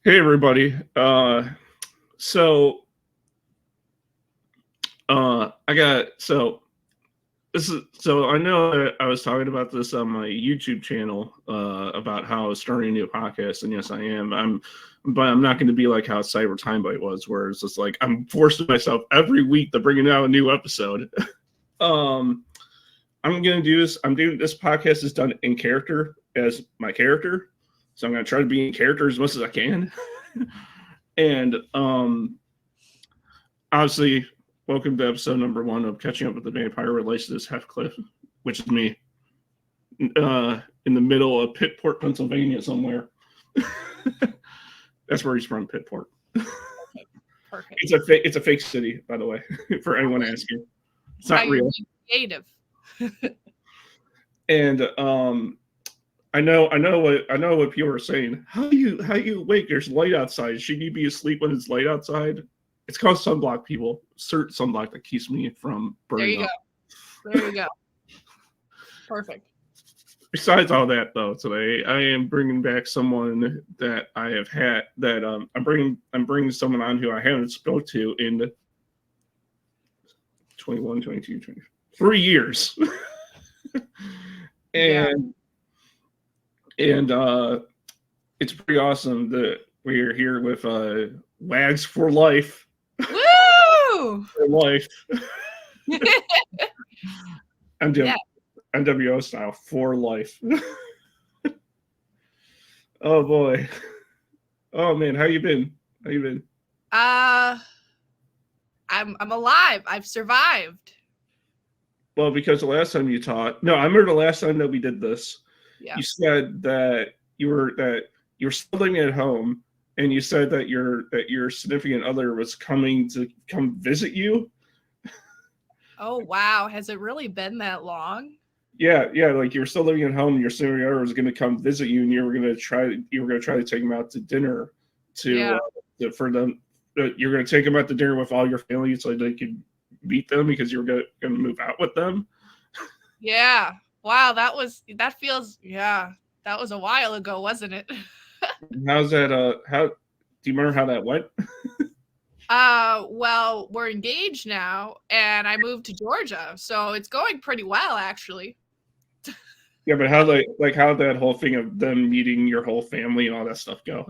Hey everybody. So I got this is so I know that I was talking about this on my YouTube channel about how I was starting a new podcast, and yes, I am. But I'm not going to be like how Cyber Time Bite was, where it's just like I'm forcing myself every week to bring out a new episode. um, I'm going to do this. I'm doing this podcast is done in character as my character, so I'm going to try to be in character as much as I can. And obviously, welcome to episode number 1 of Catching Up with the Vampire with Lycidas Heathcliffe, which is me in the middle of Pittport, Pennsylvania, somewhere. That's where he's from, Pittport. Perfect. It's a fake city, by the way, for anyone asking. It's not real. Creative. And I know what people are saying. How you awake? There's light outside. Should you be asleep when it's light outside? It's called sunblock, people. Certain sunblock that keeps me from burning up. There you go. Perfect. Besides all that, though, today I am bringing back someone that I have had that I'm bringing someone on who I haven't spoke to in 21, 22, 23 years. And it's pretty awesome that we are here with Wags4Life. Woo! For life. NWO style for life. Oh boy. Oh man, how you been? I'm alive. I've survived. Well, because the last time you taught, no, I remember the last time that we did this. Yeah. You said that you were still living at home, and you said that your significant other was coming to come visit you. Oh wow, has it really been that long? Yeah, like you were still living at home, and your significant other was going to come visit you, and you were going to try to take him out to dinner for them. You're going to take them out to dinner with all your family so they could meet them because you were going to move out with them. Yeah. Wow, that was a while ago, wasn't it? How's that? How do you remember how that went? Well, we're engaged now, and I moved to Georgia, so it's going pretty well, actually. Yeah, but how that whole thing of them meeting your whole family and all that stuff go?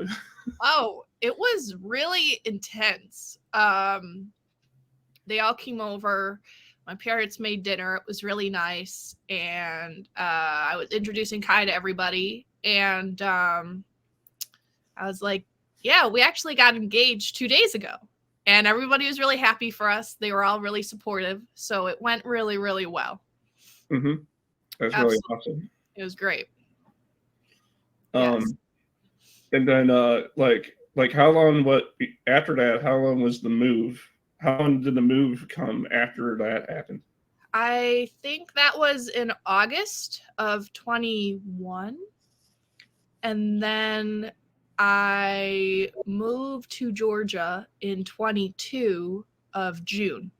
Oh, it was really intense. They all came over. My parents made dinner. It was really nice, and I was introducing Kai to everybody, and I was like, "Yeah, we actually got engaged 2 days ago." And everybody was really happy for us. They were all really supportive. So it went really, really well. Mm-hmm. That's Absolutely. Really awesome. It was great. Yes. And then how long after that, how long was the move? How long did the move come after that happened? I think that was in August of 21. And then I moved to Georgia in 22 of June.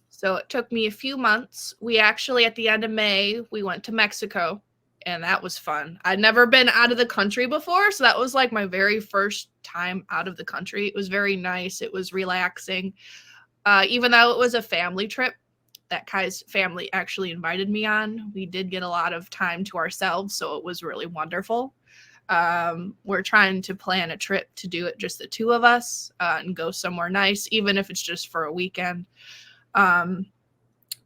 So it took me a few months. We actually, at the end of May, we went to Mexico, and that was fun. I'd never been out of the country before, so that was like my very first time out of the country. It was very nice. It was relaxing. Even though it was a family trip that Kai's family actually invited me on, we did get a lot of time to ourselves, so it was really wonderful. We're trying to plan a trip to do it just the two of us and go somewhere nice, even if it's just for a weekend.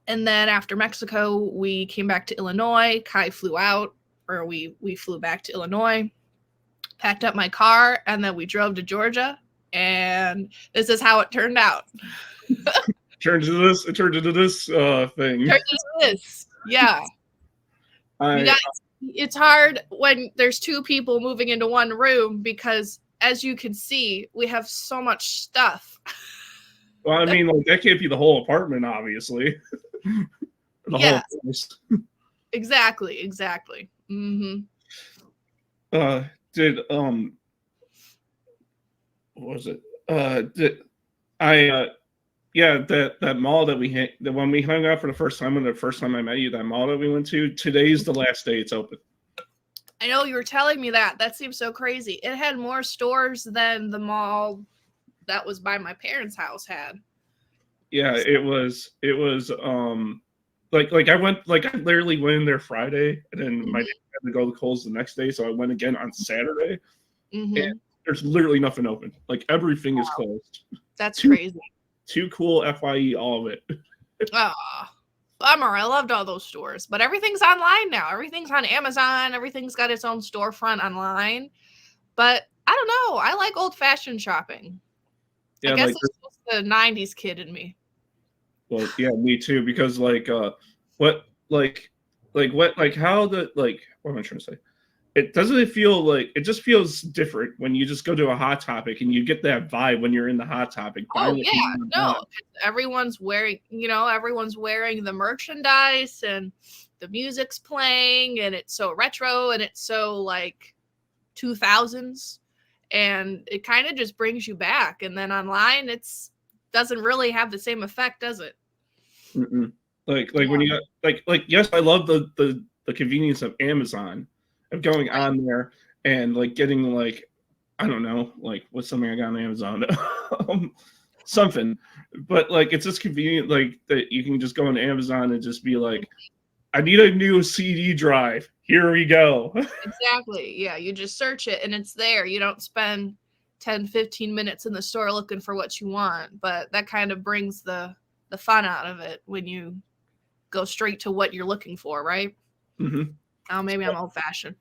And then after Mexico, we came back to Illinois. Kai flew out, or we flew back to Illinois, packed up my car, and then we drove to Georgia. And this is how it turned out. It turned into this thing. Turned into this, yeah. It's hard when there's two people moving into one room because, as you can see, we have so much stuff. Well, I mean, that can't be the whole apartment, obviously. Yes. Whole place. Exactly. Mm-hmm. What was it? That mall that when we hung out for the first time, when the first time I met you, that mall that we went to, today's the last day it's open. I know you were telling me that. That seems so crazy. It had more stores than the mall that was by my parents' house had. Yeah, it was like I went like I literally went in there Friday, and then my dad had to go to Kohl's the next day, so I went again on Saturday, and Mm-hmm. there's literally nothing open. Like everything is closed. That's Too crazy. too cool, FYE, all of it. Oh, bummer. I loved all those stores, but everything's online now. Everything's on Amazon. Everything's got its own storefront online. But I don't know. I like old-fashioned shopping. I Yeah, guess like it's just the 90s kid in me. well, yeah, me too. Because what what how the what am I trying to say? It doesn't it feel like it just feels different when you just go to a Hot Topic and you get that vibe when you're in the Hot Topic Oh, buying what you yeah. want to No, buy. everyone's wearing, everyone's wearing the merchandise and the music's playing and it's so retro and it's so like 2000s and it kind of just brings you back. And then online, it's doesn't really have the same effect, does it? Mm-mm. Like when Yeah. you got yes, I love the convenience of Amazon, of going on there and like getting like I don't know like what's something I got on Amazon, something, but like it's just convenient like that you can just go on Amazon and just be like, I need a new CD drive. Here we go. Exactly. Yeah, you just search it and it's there. You don't spend 10, 15 minutes in the store looking for what you want, but that kind of brings the fun out of it when you go straight to what you're looking for, right? Mhm. Oh, maybe I'm old fashioned.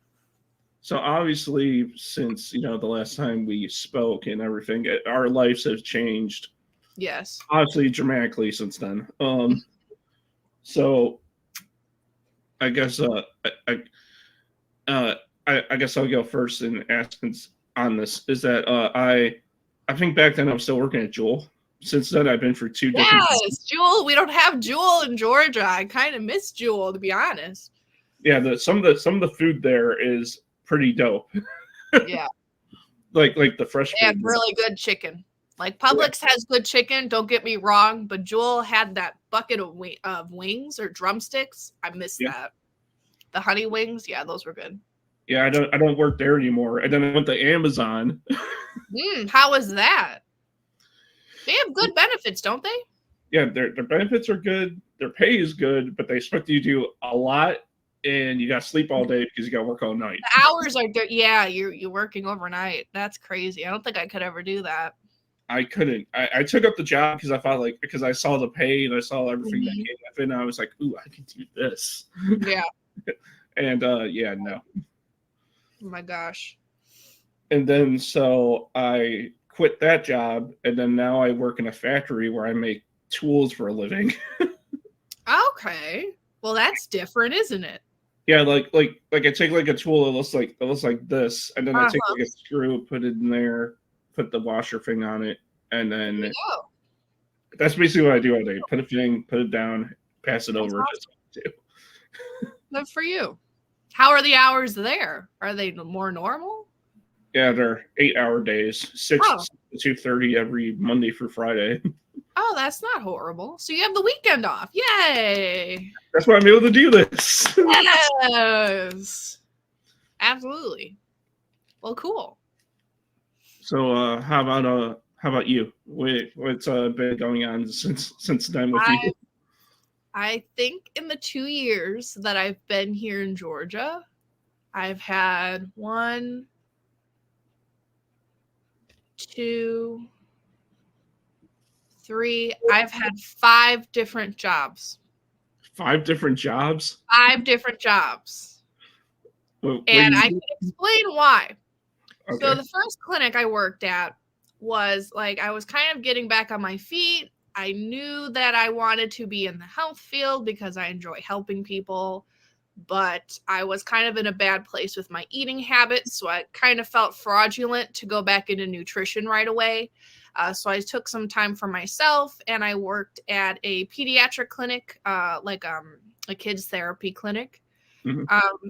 So obviously, since the last time we spoke and everything, our lives have changed Yes. obviously dramatically since then. So I guess uh, I guess I'll go first and ask on this. Is that I think back then I was still working at Jewel. Since then, I've been for two different. Yes, Jewel. We don't have Jewel in Georgia. I kind of miss Jewel, to be honest. Yeah, some of the food there is pretty dope. Yeah. Like the fresh They have food. really good chicken. Like Yeah, Publix has good chicken, don't get me wrong, but Jewel had that bucket of wings or drumsticks. I miss yeah, that. The honey wings, yeah, those were good. yeah. I don't work there anymore. And then I went to Amazon. How was that? They have good benefits, don't they? Yeah, their benefits are good. Their pay is good, but they expect you to do a lot, and you got to sleep all day because you got to work all night. The hours are good. Yeah, you're working overnight. That's crazy. I don't think I could ever do that. I couldn't. I took up the job because I thought because I saw the pay and I saw everything that Mhm. came with it, and I was like, ooh, I can do this. Yeah. And yeah, no. Oh my gosh. And then so I quit that job, and then now I work in a factory where I make tools for a living. Okay. Well, that's different, isn't it? Yeah, like I take like a tool that looks like this, and then I take Uh-huh. like a screw, put it in there, put the washer thing on it, and There you then go. that's basically what I do all day. Put a thing, put it down, pass it That's over. awesome. That's what I do. Good for you. How are the hours there? Are they more normal? Yeah, they're 8-hour days, Oh, 6 to 2:30 every Monday through Friday. oh, that's not horrible. So you have the weekend off. Yay. That's why I'm able to do this. Yes. Absolutely. Well, cool. So how about you? What's been going on since then with you? I I think in the 2 years that I've been here in Georgia, I've had one, two, three. I've had 5 different jobs. 5 different jobs. 5 different jobs. What do And you I do? can explain why. So Okay. the first clinic I worked at was like I was kind of getting back on my feet. I knew that I wanted to be in the health field because I enjoy helping people, but I was kind of in a bad place with my eating habits, so I kind of felt fraudulent to go back into nutrition right away. So I took some time for myself, and I worked at a pediatric clinic, a kids therapy clinic. Mhm.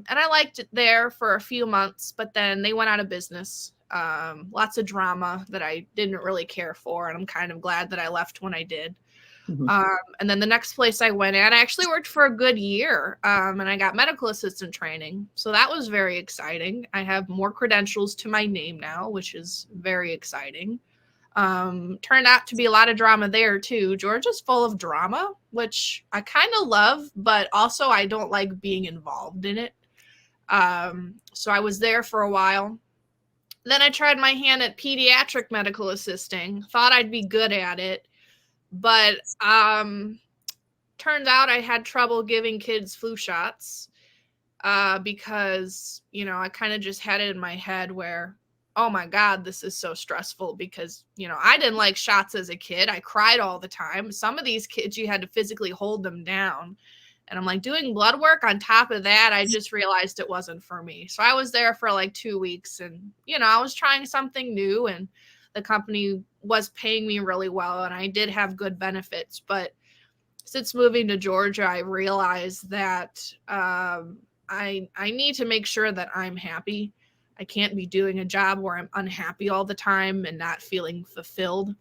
And I liked it there for a few months, but then they went out of business. Lots of drama that I didn't really care for, and I'm kind of glad that I left when I did. Mhm. And then the next place I went at, I actually worked for a good year, and I got medical assistant training. So that was very exciting. I have more credentials to my name now, which is very exciting. Turned out to be a lot of drama there too. Georgia's full of drama, which I kind of love, but also I don't like being involved in it. So I was there for a while. Then I tried my hand at pediatric medical assisting, thought I'd be good at it, but turned out I had trouble giving kids flu shots because, I kind of just had it in my head where, oh my God, this is so stressful because, I didn't like shots as a kid. I cried all the time. Some of these kids, you had to physically hold them down. And I'm like, doing blood work on top of that, I just realized it wasn't for me. So I was there for like 2 weeks and, I was trying something new and the company was paying me really well and I did have good benefits. But since moving to Georgia, I realized that I need to make sure that I'm happy. I can't be doing a job where I'm unhappy all the time and not feeling fulfilled.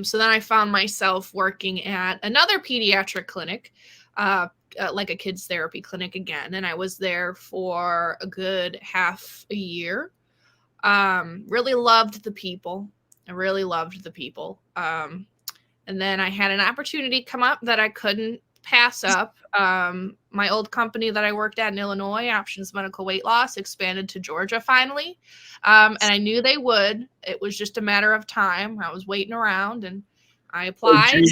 So then I found myself working at another pediatric clinic, like a kids therapy clinic again. And I was there for a good half a year. Really loved the people. I really loved the people. And then I had an opportunity come up that I couldn't pass up. My old company that I worked at in Illinois, Options Medical Weight Loss, expanded to Georgia finally. And I knew they would. It was just a matter of time. I was waiting around and I applied.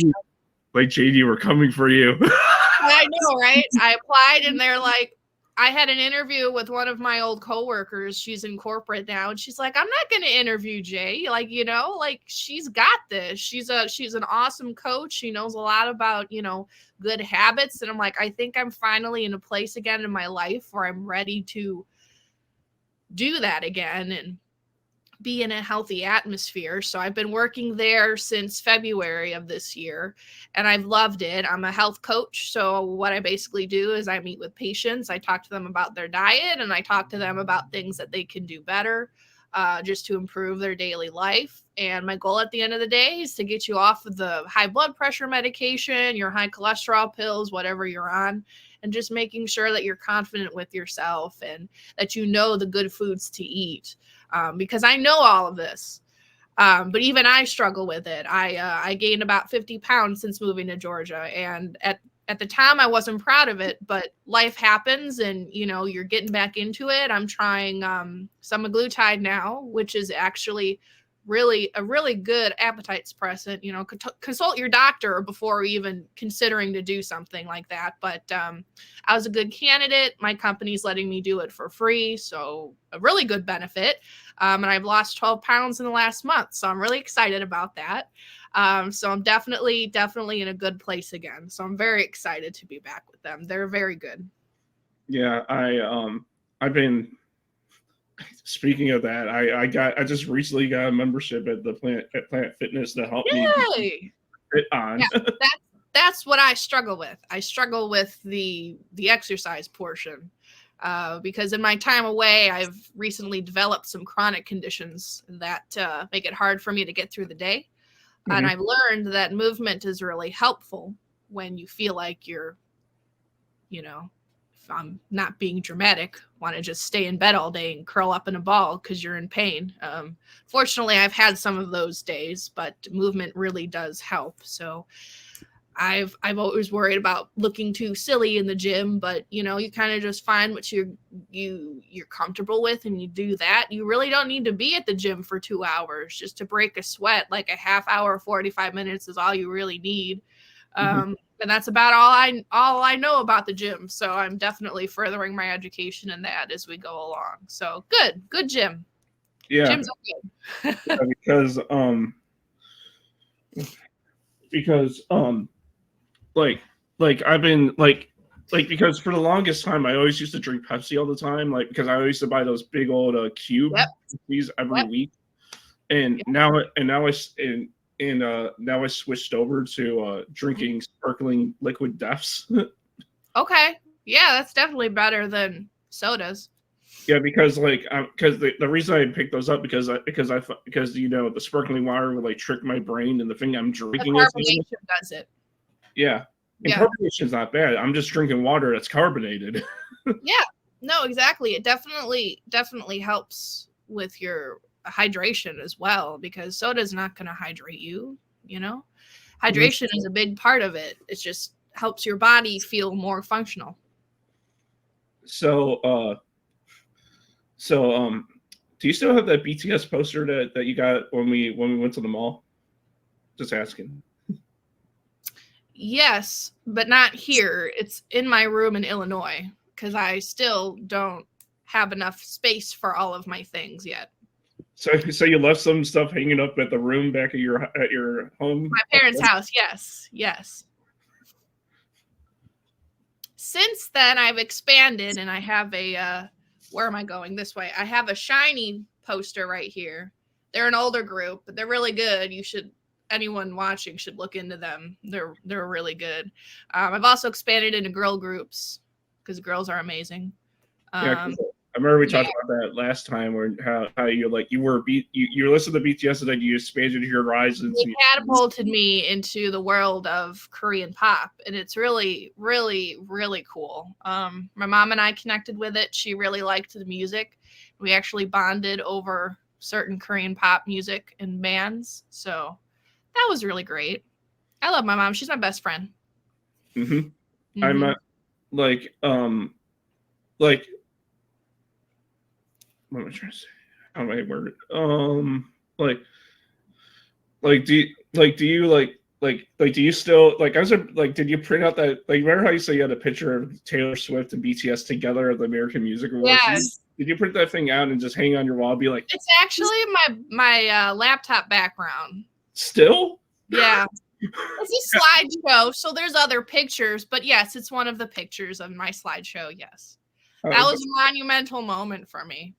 Like JD, we're coming for you. I know, right? I applied and they're like, I had an interview with one of my old coworkers. She's in corporate now. And she's like, I'm not going to interview Jay. Like, she's got this. She's an awesome coach. She knows a lot about, good habits. And I'm like, I think I'm finally in a place again in my life where I'm ready to do that again and be in a healthy atmosphere. So I've been working there since February of this year and I've loved it. I'm a health coach. So what I basically do is I meet with patients. I talk to them about their diet and I talk to them about things that they can do better just to improve their daily life. And my goal at the end of the day is to get you off of the high blood pressure medication, your high cholesterol pills, whatever you're on, and just making sure that you're confident with yourself and that you know the good foods to eat. Because I know all of this. But even I struggle with it. I gained about 50 pounds since moving to Georgia. And at the time, I wasn't proud of it. But life happens and, you're getting back into it. I'm trying semaglutide now, which is actually a really good appetite suppressant. Consult your doctor before even considering to do something like that. But I was a good candidate. My company's letting me do it for free, so a really good benefit. And I've lost 12 pounds in the last month, so I'm really excited about that. So I'm definitely in a good place again. So I'm very excited to be back with them. They're very good. Yeah, I've been. Speaking of that, I just recently got a membership at Planet Fitness to help me fit on. Yeah, that's what I struggle with. I struggle with the exercise portion because in my time away, I've recently developed some chronic conditions that make it hard for me to get through the day. And I've learned that movement is really helpful when you feel like you're, if I'm not being dramatic, want to just stay in bed all day and curl up in a ball because you're in pain. Fortunately, I've had some of those days, but movement really does help. So I've always worried about looking too silly in the gym, but you kind of just find what you're comfortable with and you do that. You really don't need to be at the gym for 2 hours just to break a sweat. Like a half hour, 45 minutes is all you really need. And that's about all I know about the gym. So I'm definitely furthering my education in that as we go along. So good gym. Yeah. Gyms are good. Yeah, because like I've been like because for the longest time I always used to drink Pepsi all the time, like because I used to buy those big old cube Pepsis every week, and now I switched over to drinking sparkling liquid deaths. Okay, yeah, that's definitely better than sodas. Yeah, because the reason I picked those up because the sparkling water would like trick my brain and the thing I'm The drinking is carbonation does it. yeah. And Yeah. carbonation is not bad. I'm just drinking water that's carbonated. Yeah. No, exactly. It definitely helps with your hydration as well, because soda is not going to hydrate you, you know? Hydration is a big part of it. It just helps your body feel more functional. So do you still have that BTS poster that you got when we went to the mall? Just asking. Yes, but not here. It's in my room in Illinois because I still don't have enough space for all of my things yet. So you left some stuff hanging up at the room back at your home? My parents' house, yes. Since then, I've expanded and I have a, where am I going? This way. I have a Shiny poster right here. They're an older group, but they're really good. Anyone watching should look into them. They're really good. I've also expanded into girl groups because girls are amazing. Yeah, I remember we talked about that last time, where how you listened to BTS and then you expanded your horizons. It catapulted me into the world of Korean pop, and it's really, really, really cool. My mom and I connected with it. She really liked the music. We actually bonded over certain Korean pop music and bands, so that was really great. I love my mom. She's my best friend. Mm-hmm. I'm like what am I trying to say? How do I word it? Do you still did you print out that, remember how you say you had a picture of Taylor Swift and BTS together at the American Music Awards? Yes. Did you print that thing out and just hang on your wall and be like, it's actually my laptop background. Still? Yeah. It's a slideshow, so there's other pictures, but yes, it's one of the pictures of my slideshow. Yes. That was a monumental moment for me.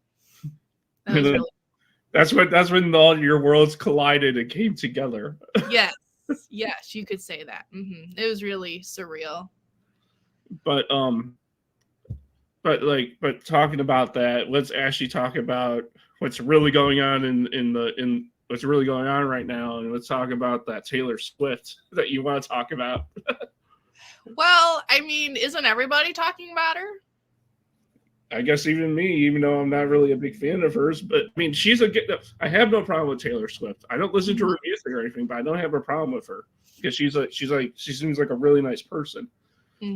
That's when all your worlds collided and came together. Yes, you could say that. It was really surreal. But talking about that, let's actually talk about what's really going on in what's really going on right now, and let's talk about that Taylor Swift that you want to talk about. Well, I mean, isn't everybody talking about her? I guess even me, even though I'm not really a big fan of hers, but I mean, I have no problem with Taylor Swift. I don't listen to her music or anything, but I don't have a problem with her because she seems like a really nice person. So,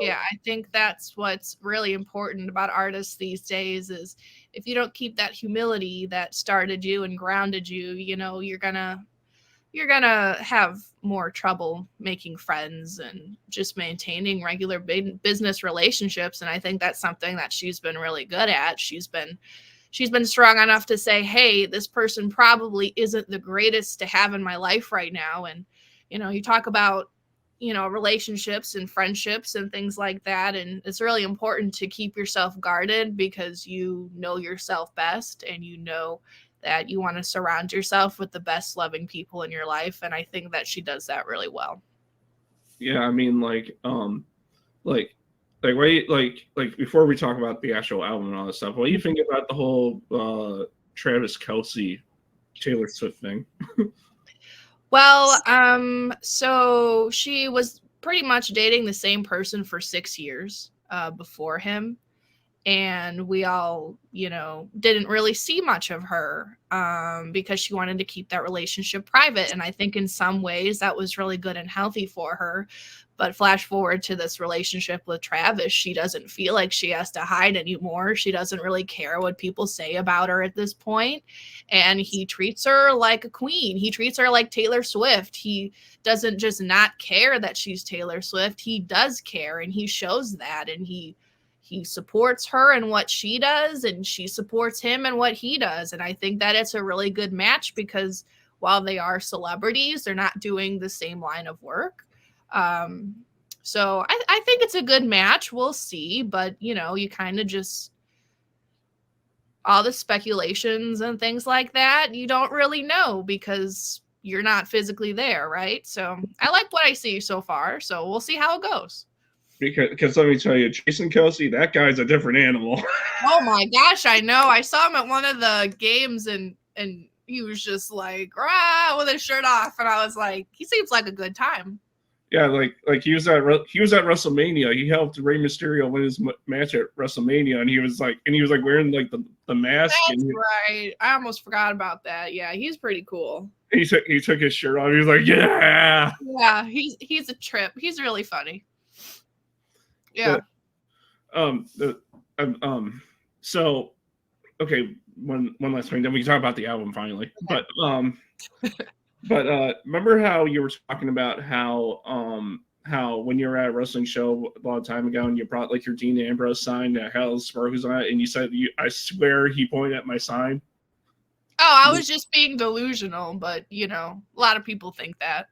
yeah, I think that's what's really important about artists these days is if you don't keep that humility that started you and grounded you, you're gonna have more trouble making friends and just maintaining regular business relationships. And I think that's something that she's been really good at. She's been strong enough to say, hey, this person probably isn't the greatest to have in my life right now. And you talk about relationships and friendships and things like that, and it's really important to keep yourself guarded because you know yourself best, and you know that you want to surround yourself with the best loving people in your life. And I think that she does that really well. Yeah, I mean, before we talk about the actual album and all that stuff, what do you think about the whole Travis Kelce Taylor Swift thing? Well, so she was pretty much dating the same person for 6 years before him. And we all, didn't really see much of her because she wanted to keep that relationship private. And I think in some ways that was really good and healthy for her. But flash forward to this relationship with Travis, she doesn't feel like she has to hide anymore. She doesn't really care what people say about her at this point. And he treats her like a queen. He treats her like Taylor Swift. He doesn't just not care that she's Taylor Swift. He does care, and he shows that. And he supports her in what she does, and she supports him in what he does. And I think that it's a really good match because while they are celebrities, they're not doing the same line of work. So I think it's a good match. We'll see. But, you kind of just, all the speculations and things like that, you don't really know because you're not physically there, right? So I like what I see so far. So we'll see how it goes. because let me tell you, Jason Kelsey, that guy's a different animal. Oh my gosh, I know. I saw him at one of the games and he was just like, rah, with his shirt off. And I was like, he seems like a good time. Yeah, like he was at WrestleMania. He helped Rey Mysterio win his match at WrestleMania, and he was like wearing like the mask. That's right. I almost forgot about that. Yeah, he's pretty cool. He took his shirt off. He was like, yeah. Yeah, he's a trip. He's really funny. Yeah. So, okay, one last thing, then we can talk about the album finally. Okay. But remember how you were talking about how when you were at a wrestling show a long time ago and you brought like your Dean Ambrose sign that Hell's Sparkles on it, and you said, I swear he pointed at my sign. Oh, I was just being delusional, but a lot of people think that.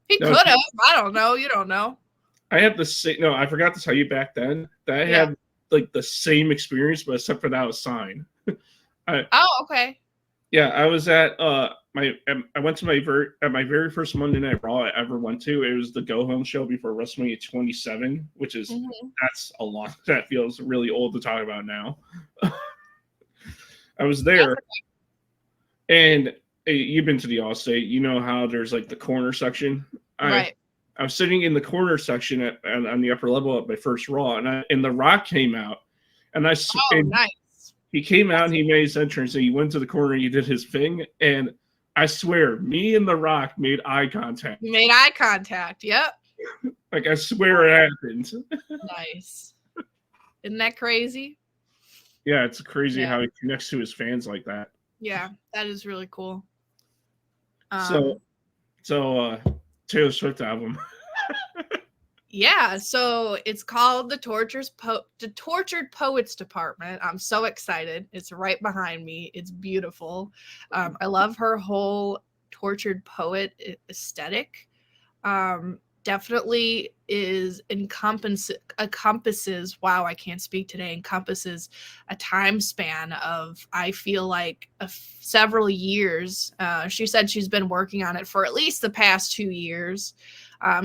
He could have. I don't know. You don't know. I had the same. No, I forgot to tell you back then that I had like the same experience, but except for that was sign. Oh, okay. Yeah, I was at I went to my very first Monday Night Raw I ever went to. It was the go home show before WrestleMania 27, which is that's a lot. That feels really old to talk about now. I was there, and you've been to the Allstate. You know how there's like the corner section, right? I was sitting in the corner section on the upper level at my first Raw, and The Rock came out, and nice. He came out and he made his entrance, and he went to the corner and he did his thing, and I swear, me and The Rock made eye contact. You made eye contact, yep. Like, I swear it happened. Nice. Isn't that crazy? Yeah, it's crazy how he connects to his fans like that. Yeah, that is really cool. So Taylor Swift album. Yeah, so it's called the Tortured Poets Department. I'm so excited. It's right behind me. It's beautiful. I love her whole tortured poet aesthetic. Definitely encompasses, wow, I can't speak today, encompasses a time span of, I feel like, several years. She said she's been working on it for at least the past 2 years.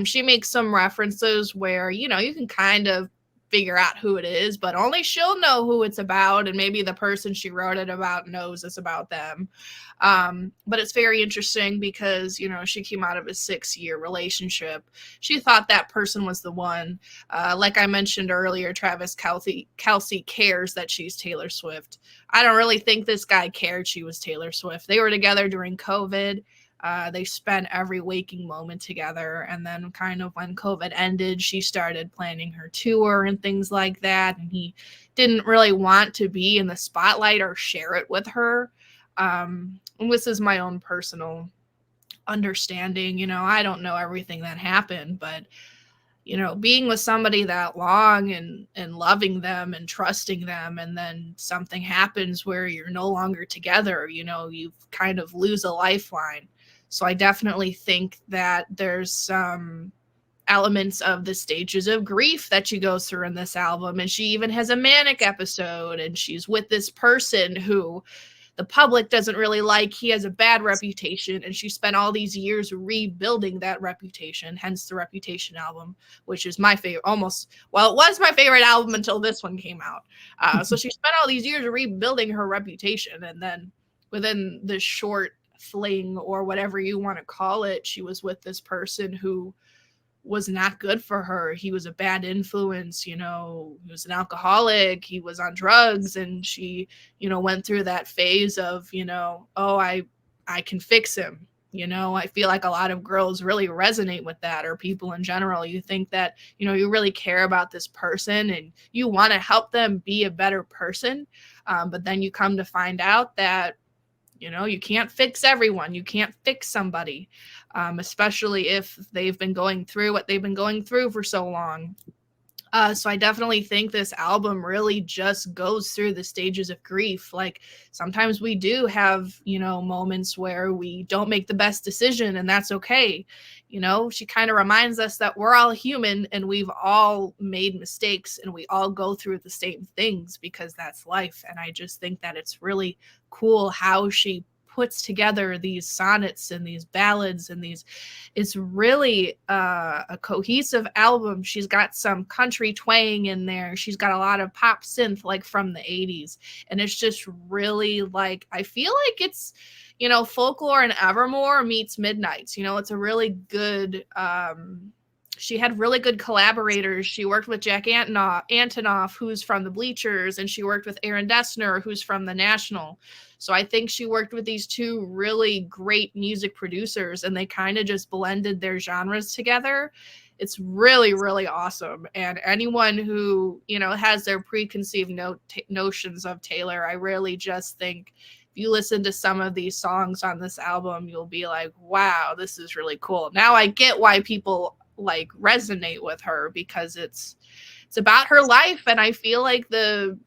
She makes some references where, you can kind of figure out who it is, but only she'll know who it's about, and maybe the person she wrote it about knows it's about them. But it's very interesting because, she came out of a 6-year relationship. She thought that person was the one. Like I mentioned earlier, Travis Kelce cares that she's Taylor Swift. I don't really think this guy cared she was Taylor Swift. They were together during COVID. They spent every waking moment together. And then kind of when COVID ended, she started planning her tour and things like that. And he didn't really want to be in the spotlight or share it with her. And this is my own personal understanding. I don't know everything that happened, but being with somebody that long and loving them and trusting them, and then something happens where you're no longer together, you kind of lose a lifeline. So I definitely think that there's some elements of the stages of grief that she goes through in this album. And she even has a manic episode, and she's with this person who the public doesn't really like. He has a bad reputation, and she spent all these years rebuilding that reputation, hence the Reputation album, which is my favorite. It was my favorite album until this one came out. So she spent all these years rebuilding her reputation, and then within this short fling, or whatever you want to call it, she was with this person who was not good for her. He was a bad influence, he was an alcoholic, he was on drugs, and she, went through that phase of, oh, I can fix him. I feel like a lot of girls really resonate with that, or people in general. You think that, you really care about this person and you want to help them be a better person. But then you come to find out that, you can't fix everyone. You can't fix somebody, especially if they've been going through what they've been going through for so long. So I definitely think this album really just goes through the stages of grief. Like, sometimes we do have, moments where we don't make the best decision, and that's okay. She kind of reminds us that we're all human and we've all made mistakes, and we all go through the same things because that's life. And I just think that it's really cool how she puts together these sonnets and these ballads and these, it's really a cohesive album. She's got some country twang in there. She's got a lot of pop synth like from the 80s. And it's just really like, I feel like it's, you know, Folklore and Evermore meets Midnights. You know, it's a really good, she had really good collaborators. She worked with Jack Antonoff, who's from the Bleachers, and she worked with Aaron Dessner, who's from the National. So I think she worked with these two really great music producers, and they kind of just blended their genres together. It's really, really awesome. And anyone who, you know, has their preconceived notions of Taylor, I really just think if you listen to some of these songs on this album, you'll be like, wow, this is really cool. Now I get why people like resonate with her, because it's about her life, and I feel like the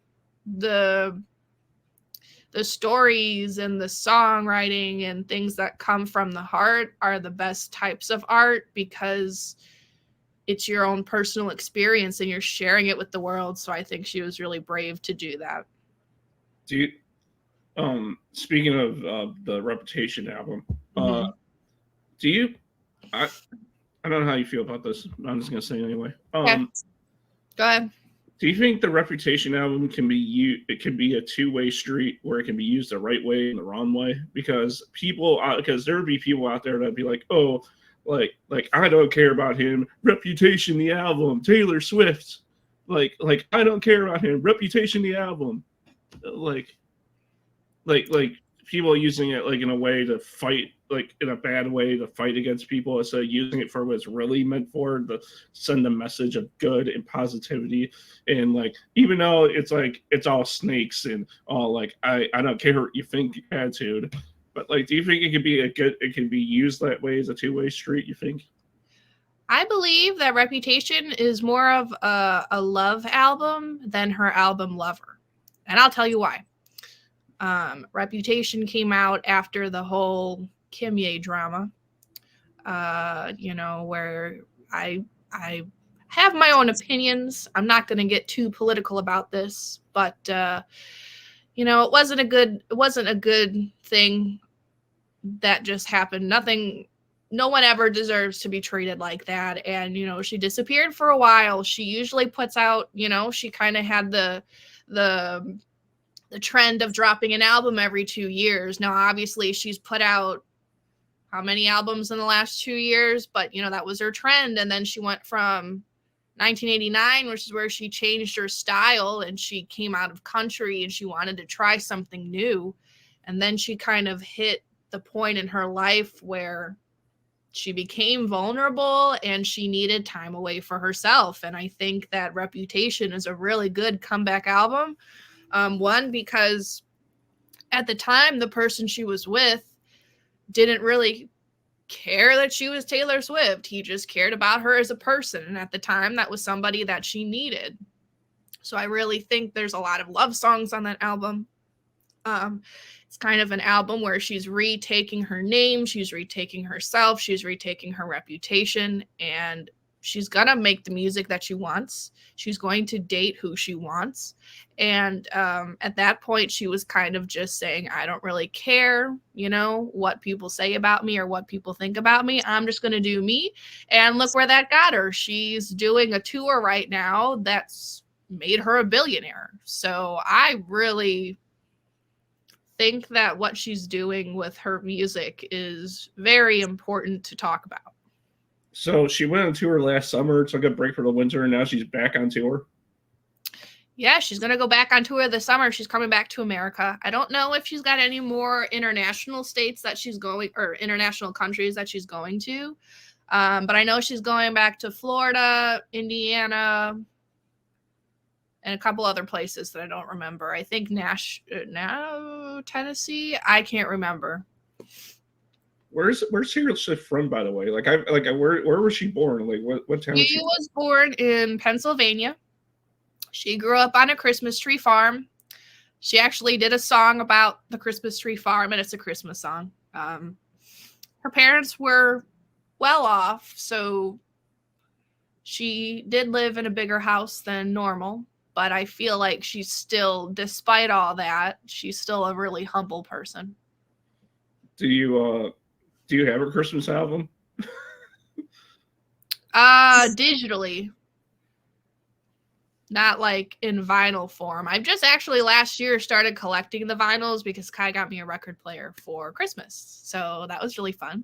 stories and the songwriting and things that come from the heart are the best types of art, because it's your own personal experience and you're sharing it with the world. So I think she was really brave to do that. Do you, speaking of the Reputation album, do you, I don't know how you feel about this. I'm just gonna say it anyway. Okay. Go ahead. Do you think the Reputation album can be it can be a two-way street where it can be used the right way and the wrong way? Because because there would be people out there that'd be like, oh, like I don't care about him. Reputation the album, Taylor Swift. Like I don't care about him. Reputation the album. Like people using it like in a way to fight, like in a bad way to fight against people, instead of using it for what it's really meant for, to send a message of good and positivity. And like, even though it's like it's all snakes and all like I don't care what you think attitude, but like, do you think it can be used that way as a two-way street, you think? I believe that Reputation is more of a love album than her album Lover, and I'll tell you why. Reputation came out after the whole Kimye drama, you know, where I have my own opinions. I'm not going to get too political about this, but you know, it wasn't a good thing that just happened. No one ever deserves to be treated like that. And you know, she disappeared for a while. She usually puts out, you know, she kind of had the trend of dropping an album every 2 years. Now, obviously, she's put out how many albums in the last 2 years, but you know, that was her trend. And then she went from 1989, which is where she changed her style and she came out of country and she wanted to try something new. And then she kind of hit the point in her life where she became vulnerable and she needed time away for herself. And I think that Reputation is a really good comeback album. One, because at the time, the person she was with didn't really care that she was Taylor Swift. He just cared about her as a person. And at the time, that was somebody that she needed. So I really think there's a lot of love songs on that album. It's kind of an album where she's retaking her name, she's retaking herself, she's retaking her reputation, and she's gonna make the music that she wants. She's going to date who she wants. And at that point, she was kind of just saying, I don't really care, you know, what people say about me or what people think about me. I'm just going to do me. And look where that got her. She's doing a tour right now that's made her a billionaire. So I really think that what she's doing with her music is very important to talk about. So she went on tour last summer, took a break for the winter, and now she's back on tour. Yeah, she's going to go back on tour this summer. She's coming back to America. I don't know if she's got any more international states that she's going, or international countries that she's going to. But I know she's going back to Florida, Indiana, and a couple other places that I don't remember. I think Tennessee. I can't remember. Where's Taylor Swift from, by the way? Where was she born? Like what town? She was born in Pennsylvania. She grew up on a Christmas tree farm. She actually did a song about the Christmas tree farm, and it's a Christmas song. Her parents were well off, so she did live in a bigger house than normal. But I feel like she's still, despite all that, she's still a really humble person. Do you have a Christmas album? Digitally, not like in vinyl form. I've just actually last year started collecting the vinyls because Kai got me a record player for Christmas. So that was really fun.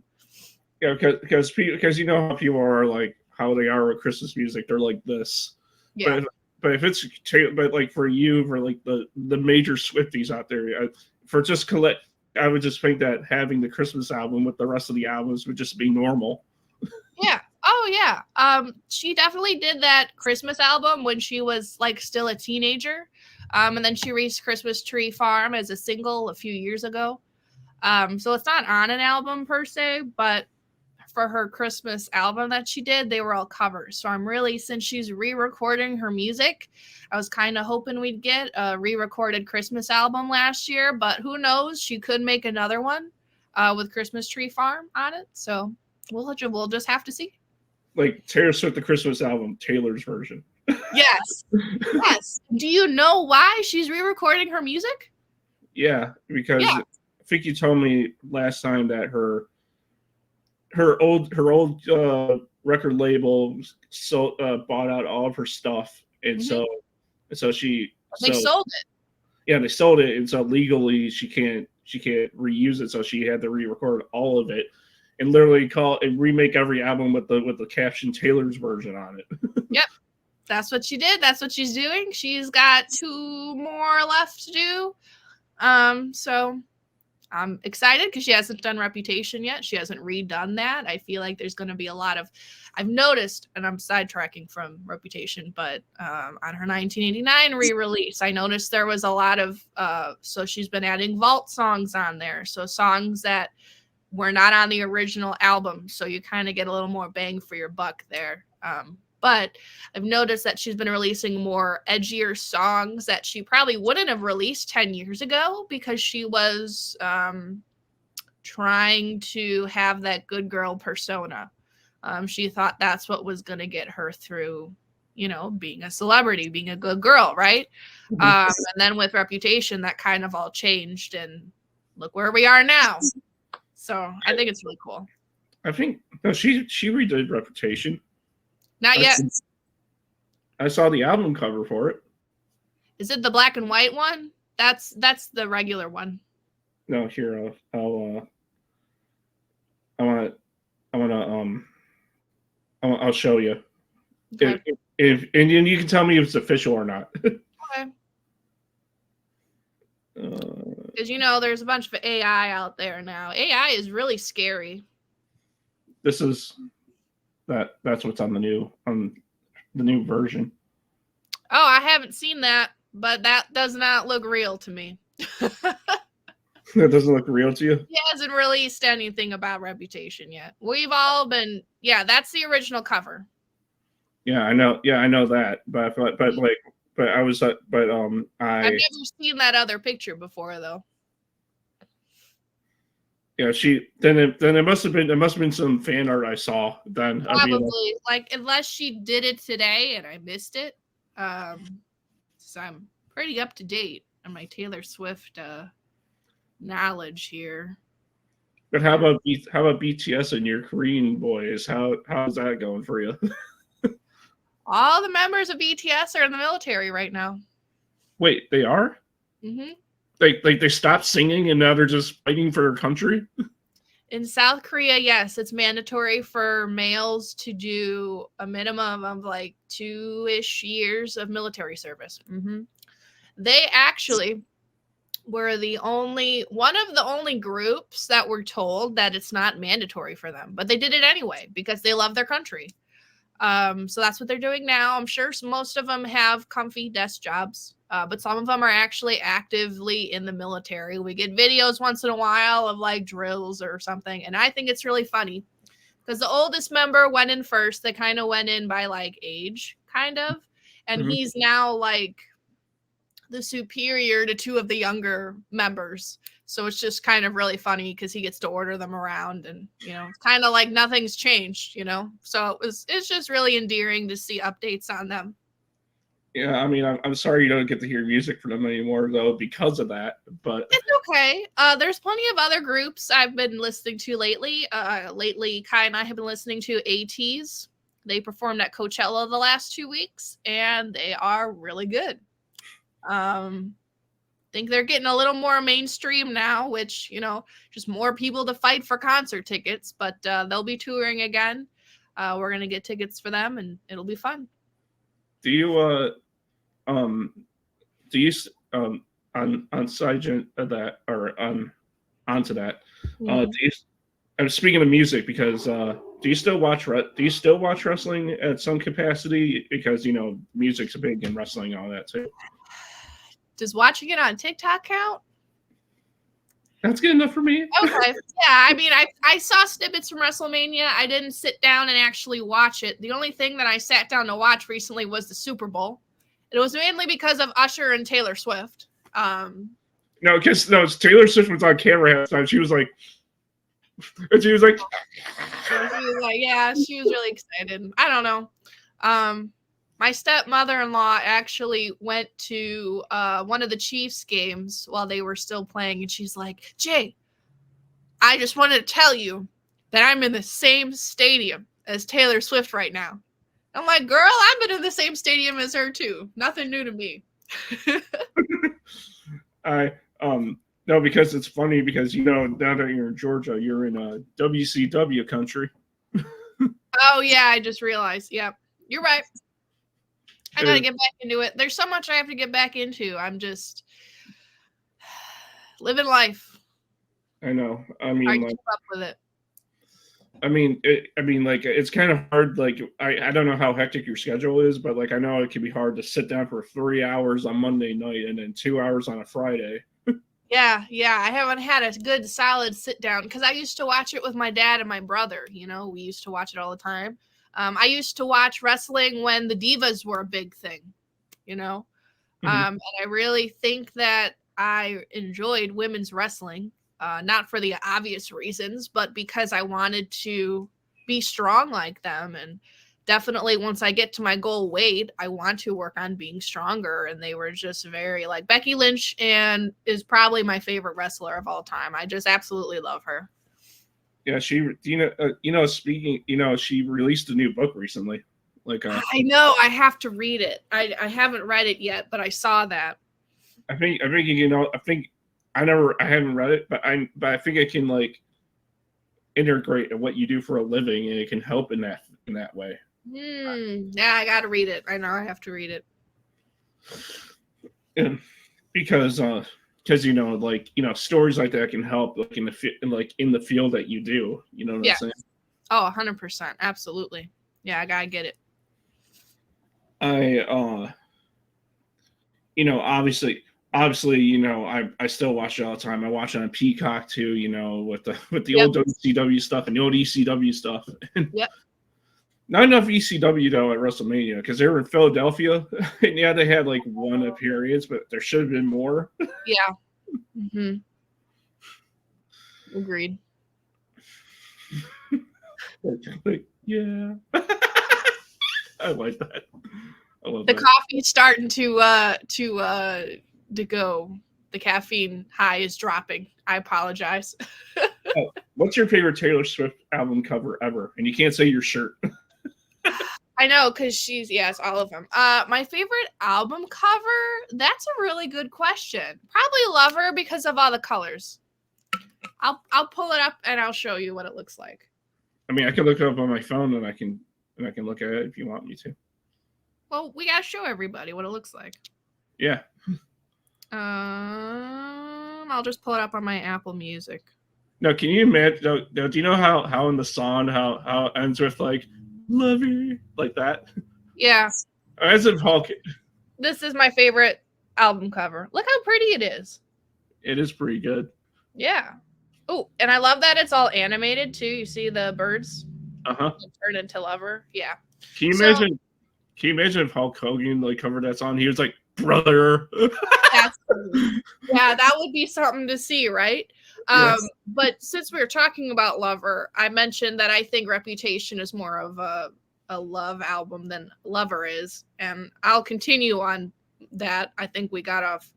Yeah, because you know how people are like how they are with Christmas music. They're like this. Yeah. But if it's but like for you, for like the major Swifties out there, for just collect, I would just think that having the Christmas album with the rest of the albums would just be normal. Yeah. Oh yeah. She definitely did that Christmas album when she was like still a teenager. And then she released Christmas Tree Farm as a single a few years ago. So it's not on an album per se, but for her Christmas album that she did, they were all covers. So I'm really, since she's re-recording her music, I was kind of hoping we'd get a re-recorded Christmas album last year, but who knows? She could make another one with Christmas Tree Farm on it. So we'll just have to see. Like Taylor Swift, the Christmas album, Taylor's version. Yes. Yes. Do you know why she's re-recording her music? Yeah, because I think you told me last time that her old record label bought out all of her stuff, and so she they sold it. Yeah, they sold it, and so legally she can't reuse it, so she had to re-record all of it and literally remake every album with the caption Taylor's version on it. Yep. That's what she did. That's what she's doing. She's got 2 more left to do. So I'm excited because she hasn't done Reputation yet. She hasn't redone that. I feel like there's going to be a lot of, I've noticed, and I'm sidetracking from Reputation, but on her 1989 re-release, I noticed there was a lot of, so she's been adding vault songs on there. So songs that were not on the original album. So you kind of get a little more bang for your buck there. But I've noticed that she's been releasing more edgier songs that she probably wouldn't have released 10 years ago because she was trying to have that good girl persona. She thought that's what was going to get her through, being a celebrity, being a good girl, right? And then with Reputation, that kind of all changed, and look where we are now. So I think it's really cool. I think she redid Reputation. Not yet. I saw the album cover for it. Is it the black and white one? That's the regular one. No, here I'll show you. Okay. If and you can tell me if it's official or not. Okay. Because there's a bunch of AI out there now. AI is really scary. That's what's on the new version. Oh, I haven't seen that, but that does not look real to me. That doesn't look real to you? He hasn't released anything about Reputation yet. We've all been, that's the original cover. Yeah, I know. Yeah, I know that. But I've never seen that other picture before though. Yeah, then it must have been some fan art I saw then. Probably, unless she did it today and I missed it. So I'm pretty up to date on my Taylor Swift knowledge here. But how about BTS and your Korean boys? How's that going for you? All the members of BTS are in the military right now. Wait, they are? Mm-hmm. They stopped singing and now they're just fighting for their country? In South Korea, yes, it's mandatory for males to do a minimum of 2-ish years of military service. Mm-hmm. They actually were one of the only groups that were told that it's not mandatory for them, but they did it anyway because they love their country. So that's what they're doing now. I'm sure most of them have comfy desk jobs, but some of them are actually actively in the military. We get videos once in a while of drills or something. And I think it's really funny because the oldest member went in first. They kind of went in by age, kind of. And he's now the superior to 2 of the younger members. So it's just kind of really funny because he gets to order them around and, it's kind of like nothing's changed, So it's just really endearing to see updates on them. Yeah, I mean, I'm sorry you don't get to hear music from them anymore, though, because of that. But It's okay. There's plenty of other groups I've been listening to lately. Lately, Kai and I have been listening to ATs. They performed at Coachella the last 2 weeks, and they are really good. Think they're getting a little more mainstream now, which, just more people to fight for concert tickets, but they'll be touring again. We're going to get tickets for them, and it'll be fun. do you do you on side of that, or onto that, do you, I'm speaking of music, because do you still watch wrestling at some capacity? Because music's big in wrestling and all that too. Does watching it on TikTok count? That's good enough for me. Okay. Yeah, I mean, I saw snippets from WrestleMania. I didn't sit down and actually watch it. The only thing that I sat down to watch recently was the Super Bowl. It was mainly because of Usher and Taylor Swift. No, because Taylor Swift was on camera half the time. She was like, yeah, she was really excited. I don't know. My stepmother-in-law actually went to one of the Chiefs games while they were still playing, and she's like, Jay, I just wanted to tell you that I'm in the same stadium as Taylor Swift right now. I'm like, girl, I've been in the same stadium as her too. Nothing new to me. No, because it's funny, because now that you're in Georgia, you're in a WCW country. Oh yeah, I just realized. Yep, you're right. I gotta get back into it. There's so much I have to get back into. I'm just living life. I know. I mean, keep up with it. I mean, it's kind of hard. Like, I don't know how hectic your schedule is, but I know it can be hard to sit down for 3 hours on Monday night and then 2 hours on a Friday. Yeah. I haven't had a good solid sit down, because I used to watch it with my dad and my brother. We used to watch it all the time. I used to watch wrestling when the Divas were a big thing, and I really think that I enjoyed women's wrestling, not for the obvious reasons, but because I wanted to be strong like them. And definitely once I get to my goal weight, I want to work on being stronger. And they were just very Becky Lynch, and is probably my favorite wrestler of all time. I just absolutely love her. Yeah, she released a new book recently. I know, I have to read it. I haven't read it yet, but I saw that. I think I haven't read it, but I think it can integrate what you do for a living, and it can help in that way. Yeah, I gotta read it. I know I have to read it. And because stories like that can help in the field that you do. You know what I'm saying? Oh, 100%. Absolutely. Yeah, I gotta get it. Obviously, I still watch it all the time. I watch it on Peacock too, with the old WCW stuff and the old ECW stuff. Yep. Not enough ECW though at WrestleMania, because they were in Philadelphia, and yeah, they had one appearance, but there should have been more. Yeah. Agreed. Yeah. I like that. I love the that. coffee's starting to go. The caffeine high is dropping. I apologize. What's your favorite Taylor Swift album cover ever? And you can't say your shirt. I know, because yes, all of them. My favorite album cover, that's a really good question. Probably Lover, because of all the colors. I'll pull it up and I'll show you what it looks like. I mean, I can look it up on my phone, and I can look at it if you want me to. Well, we gotta show everybody what it looks like. Yeah. I'll just pull it up on my Apple Music. No, can you imagine? Do you know how in the song how it ends with "love you" like that? Yeah. As if Hulk. This is my favorite album cover. Look how pretty it is. It is pretty good. Yeah. Oh, and I love that it's all animated too. You see the birds turn into Lover. Yeah. Can you imagine? Can you imagine if Hulk Hogan covered that song? He was like, "Brother." Yeah, that would be something to see, right? Yes. But since we were talking about Lover, I mentioned that I think Reputation is more of a a love album than Lover is. And I'll continue on that. I think we got off.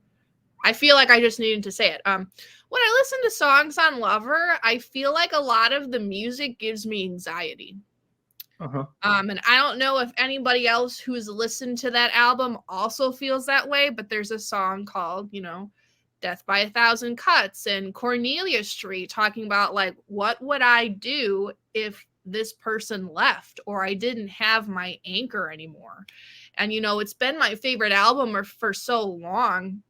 I feel like I just needed to say it. When I listen to songs on Lover, I feel like a lot of the music gives me anxiety. Uh-huh. And I don't know if anybody else who's listened to that album also feels that way, but there's a song called, Death by a Thousand Cuts and Cornelia Street talking about like, what would I do if this person left or I didn't have my anchor anymore? And, it's been my favorite album for so long.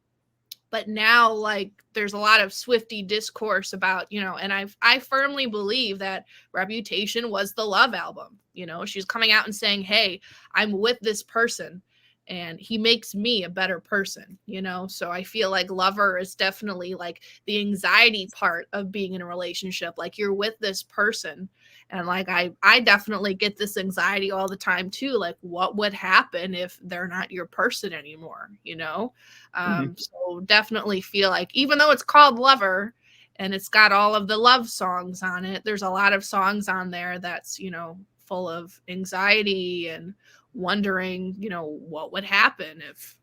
But now, like, there's a lot of Swiftie discourse about, and I firmly believe that Reputation was the love album. She's coming out and saying, hey, I'm with this person and he makes me a better person, So I feel like Lover is definitely like the anxiety part of being in a relationship. Like you're with this person. And like I definitely get this anxiety all the time too. Like what would happen if they're not your person anymore, So definitely feel like even though it's called Lover and it's got all of the love songs on it, there's a lot of songs on there that's, full of anxiety and wondering, what would happen if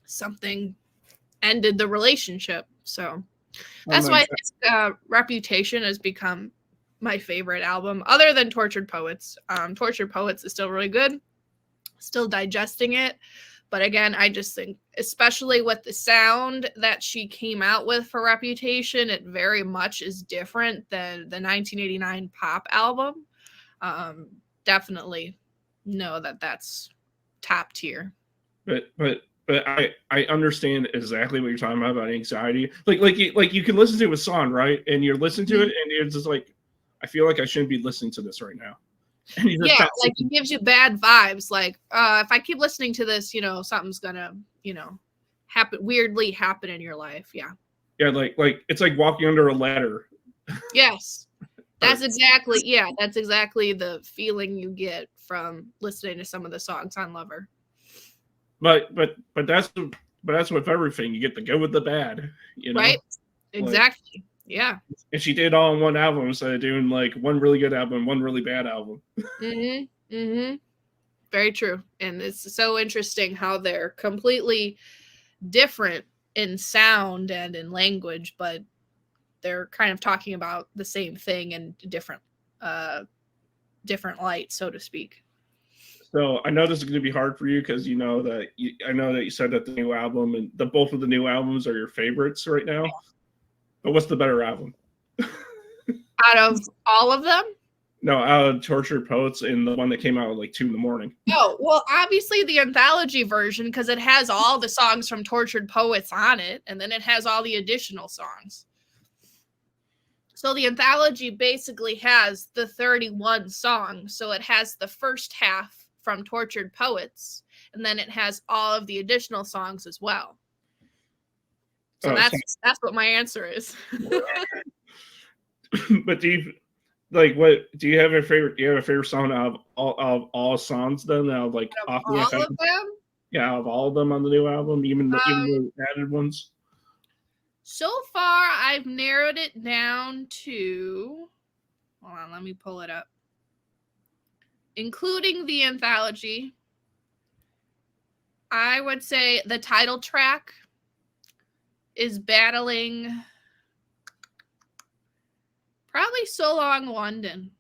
something ended the relationship. So that's why I think Reputation has become my favorite album other than Tortured Poets. Tortured Poets is still really good, still digesting it. But again, I just think, especially with the sound that she came out with for Reputation, it very much is different than the 1989 pop album. Definitely know that that's top tier. But I understand exactly what you're talking about anxiety. Like you can listen to a song, right? And you're listening to it and you're just like, I feel like I shouldn't be listening to this right now. Yeah, like it gives you bad vibes. Like, if I keep listening to this, something's gonna, weirdly happen in your life. Yeah. Yeah, like it's like walking under a ladder. Yes. That's exactly the feeling you get from listening to some of the songs on Lover. But that's with everything. You get the good with the bad, Right? Exactly. Like, yeah. And she did all in one album instead of doing like one really good album, one really bad album. Very true. And it's so interesting how they're completely different in sound and in language, but they're kind of talking about the same thing in different light, so to speak. So I know this is going to be hard for you because I know that you said that the new album and both of the new albums are your favorites right now. Yeah. But what's the better album? Out of all of them? No, out of Tortured Poets and the one that came out at like 2 a.m. Oh, well, obviously the anthology version because it has all the songs from Tortured Poets on it, and then it has all the additional songs. So the anthology basically has the 31 songs. So it has the first half from Tortured Poets, and then it has all of the additional songs as well. So that's what my answer is. But do you have a favorite? Do you have a favorite song out of all songs? Then out of like off all of them? Yeah, out of all of them on the new album, even the added ones. So far, I've narrowed it down to. Hold on, let me pull it up. Including the anthology, I would say the title track is battling probably So Long London.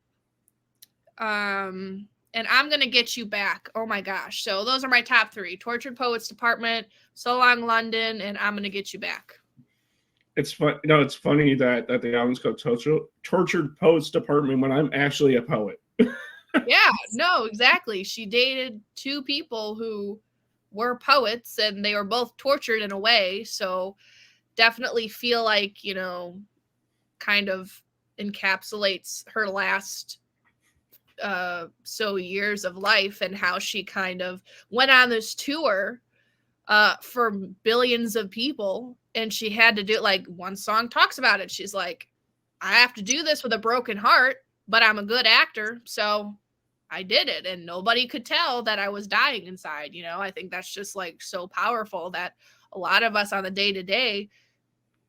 And I'm going to Get You Back. Oh my gosh. So those are my top 3. Tortured Poets Department, So Long London, and I'm going to Get You Back. It's fun. It's funny that the album's called Tortured Poets Department when I'm actually a poet. Yeah, no, exactly. She dated 2 people who were poets and they were both tortured in a way. So definitely feel like, kind of encapsulates her last so years of life and how she kind of went on this tour for billions of people. And she had to do, like, one song talks about it. She's like, I have to do this with a broken heart, but I'm a good actor. So I did it. And nobody could tell that I was dying inside. I think that's just like so powerful that a lot of us on the day-to-day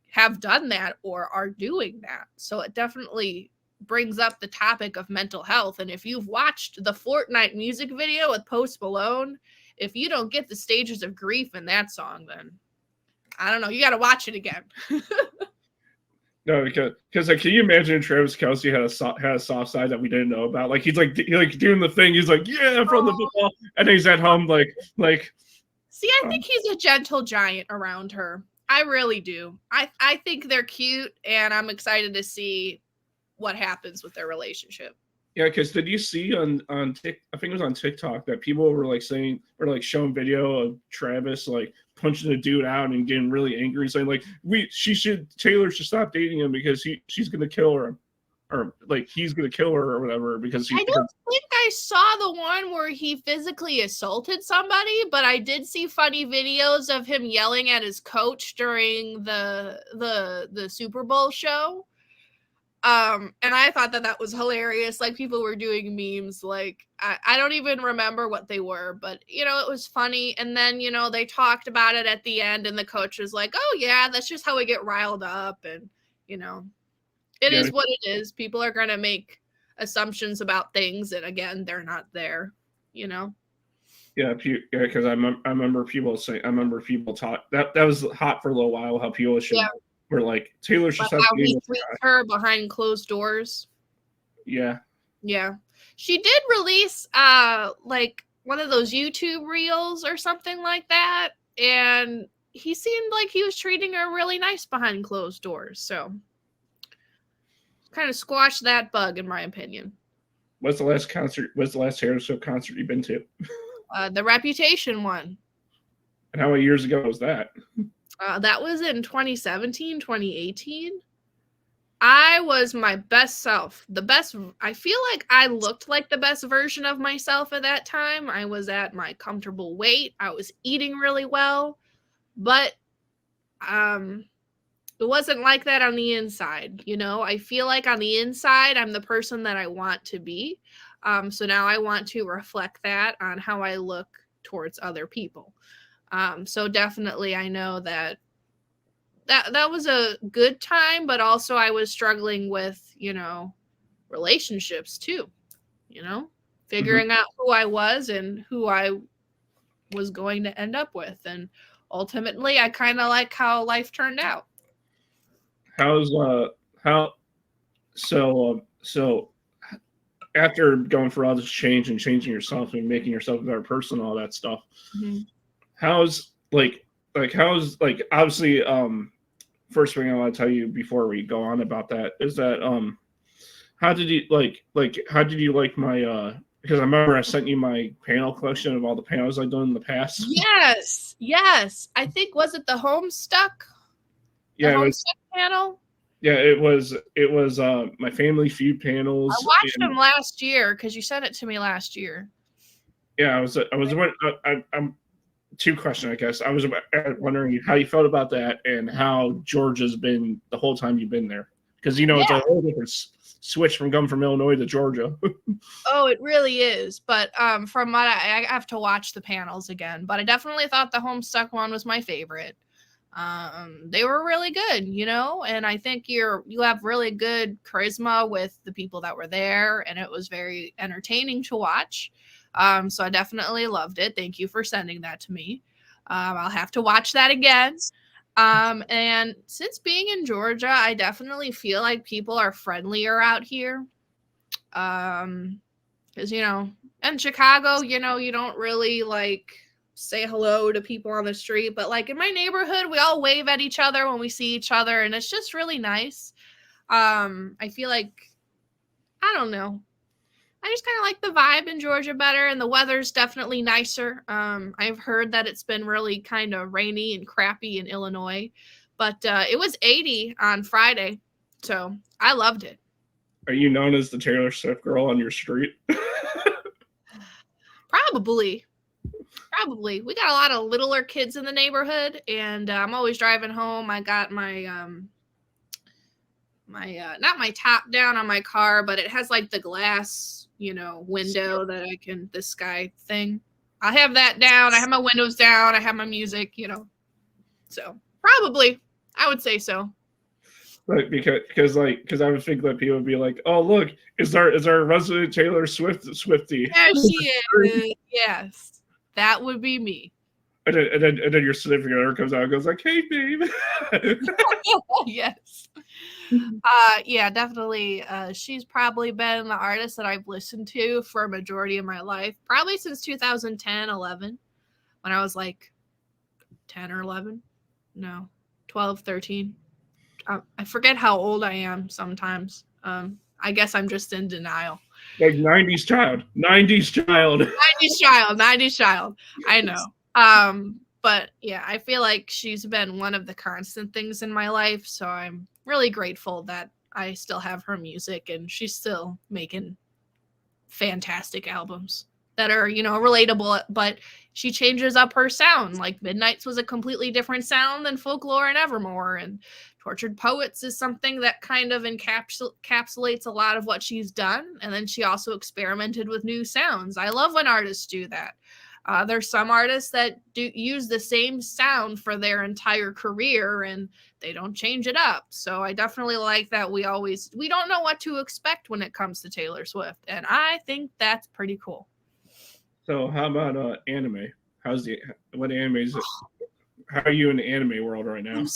have done that or are doing that. So it definitely brings up the topic of mental health. And if you've watched the Fortnite music video with Post Malone, if you don't get the stages of grief in that song, then I don't know. You got to watch it again. No, because like, can you imagine Travis Kelce had a soft side that we didn't know about? Like he's like doing the thing. He's like, yeah, from the football, and he's at home like. See, I think he's a gentle giant around her. I really do. I think they're cute, and I'm excited to see what happens with their relationship. Yeah, because did you see on I think it was on TikTok that people were like showing video of Travis like punching a dude out and getting really angry, saying like Taylor should stop dating him because she's gonna kill her, or like he's gonna kill her or whatever because I don't think I saw the one where he physically assaulted somebody, but I did see funny videos of him yelling at his coach during the Super Bowl show. And I thought that was hilarious. Like people were doing memes. Like I don't even remember what they were, but you know, it was funny. And then, you know, they talked about it at the end and the coach was like, oh yeah, that's just how we get riled up. And, you know, it is what it is. People are going to make assumptions about things. And again, they're not there, you know? Yeah, because I remember people talk that was hot for a little while, how people were like, Taylor should stop dating this guy. Her behind closed doors. Yeah. Yeah. She did release like one of those YouTube reels or something like that. And he seemed like he was treating her really nice behind closed doors. So kind of squashed that bug, in my opinion. What's the last Taylor Swift concert you've been to? The Reputation one. And how many years ago was that? That was in 2017, 2018. I was my best self. I feel like I looked like the best version of myself at that time. I was at my comfortable weight. I was eating really well. But it wasn't like that on the inside, you know? I feel like on the inside, I'm the person that I want to be. So now I want to reflect that on how I look towards other people. So definitely I know that was a good time, but also I was struggling with, you know, relationships too, you know, figuring out who I was and who I was going to end up with. And ultimately I kind of like how life turned out. So after going for all this change and changing yourself and making yourself a better person, all that stuff, how's obviously first thing I want to tell you before we go on about that is that how did you like my because I remember I sent you my panel collection of all the panels I've done in the past. Yes. I think, was it the Homestuck? Yeah, Homestuck panel. Yeah, it was my Family Feud panels. I watched them last year because you sent it to me last year. Yeah, I'm two questions, I guess. I was wondering how you felt about that and how Georgia's been the whole time you've been there, because you know it's a whole different switch from coming from Illinois to Georgia. Oh, it really is. But from what I have to watch the panels again, but I definitely thought the Homestuck one was my favorite. They were really good, you know, and I think you have really good charisma with the people that were there, and it was very entertaining to watch. So I definitely loved it. Thank you for sending that to me. I'll have to watch that again. And since being in Georgia, I definitely feel like people are friendlier out here. Because, you know, in Chicago, you know, you don't really like say hello to people on the street, but like in my neighborhood, we all wave at each other when we see each other, and it's just really nice. I feel like, I don't know, I just kind of like the vibe in Georgia better, and the weather's definitely nicer. I've heard that it's been really kind of rainy and crappy in Illinois, but it was 80 on Friday, so I loved it. Are you known as the Taylor Swift girl on your street? Probably. We got a lot of littler kids in the neighborhood, and I'm always driving home. I got my not my top down on my car, but it has like the glass, you know, window that I can, the sky thing. I have that down. I have my windows down. I have my music, you know. So probably, I would say so. Like because I would think that people would be like, oh look, is our resident Taylor Swiftie? There she is. Yes, that would be me. And then your significant other comes out and goes like, hey babe. Yes. Yeah, definitely. She's probably been the artist that I've listened to for a majority of my life, probably since 2010, 11, when I was like 10 or 11. No, 12, 13. I forget how old I am sometimes. I guess I'm just in denial. Like 90s child. 90s child. 90s child, 90s child. I know. But yeah, I feel like she's been one of the constant things in my life, so I'm really grateful that I still have her music and she's still making fantastic albums that are, relatable, but she changes up her sound. Like Midnight's was a completely different sound than Folklore and Evermore, and Tortured Poets is something that kind of encapsulates a lot of what she's done, and then she also experimented with new sounds. I love when artists do that. There's some artists that do use the same sound for their entire career and they don't change it up. So I definitely like that we don't know what to expect when it comes to Taylor Swift. And I think that's pretty cool. So how about anime? What anime is it? How are you in the anime world right now? I'm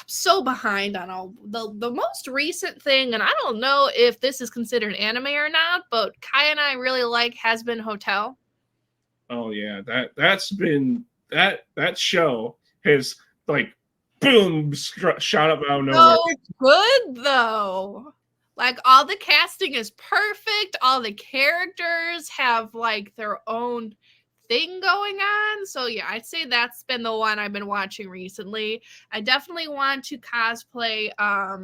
so behind on all the most recent thing, and I don't know if this is considered anime or not, but Kai and I really like Has Been Hotel. Oh yeah, that's been that show has like boom shot up out of nowhere. So good though. Like all the casting is perfect. All the characters have like their own thing going on. So yeah, I'd say that's been the one I've been watching recently. I definitely want to cosplay I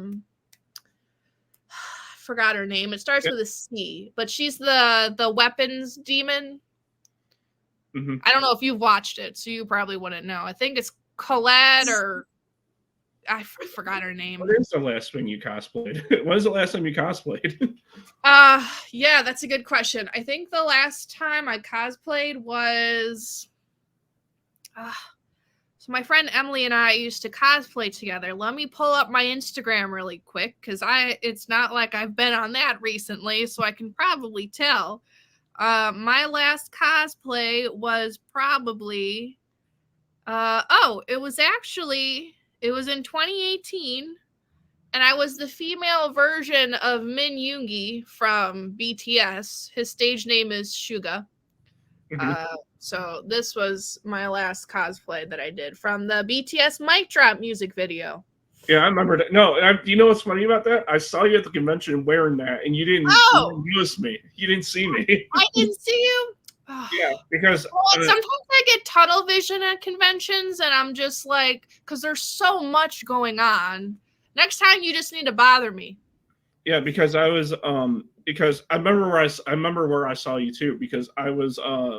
forgot her name. It starts with a C, but she's the weapons demon. Mm-hmm. I don't know if you've watched it, so you probably wouldn't know. I think it's Colette or I forgot her name. What is the last thing you cosplayed? When was the last time you cosplayed? Yeah, that's a good question. I think the last time I cosplayed was so my friend Emily and I used to cosplay together. Let me pull up my Instagram really quick because it's not like I've been on that recently, so I can probably tell. My last cosplay was probably it was in 2018, and I was the female version of Min Yoongi from BTS. His stage name is Suga. Mm-hmm. So this was my last cosplay that I did from the BTS Mic Drop music video. Yeah, I remember that. No, you know what's funny about that? I saw you at the convention wearing that, and you didn't notice me. You didn't see me. I didn't see you? Yeah, because sometimes I get tunnel vision at conventions, and I'm just like, because there's so much going on. Next time, you just need to bother me. Yeah, because I was because I remember where I saw you too, because I was in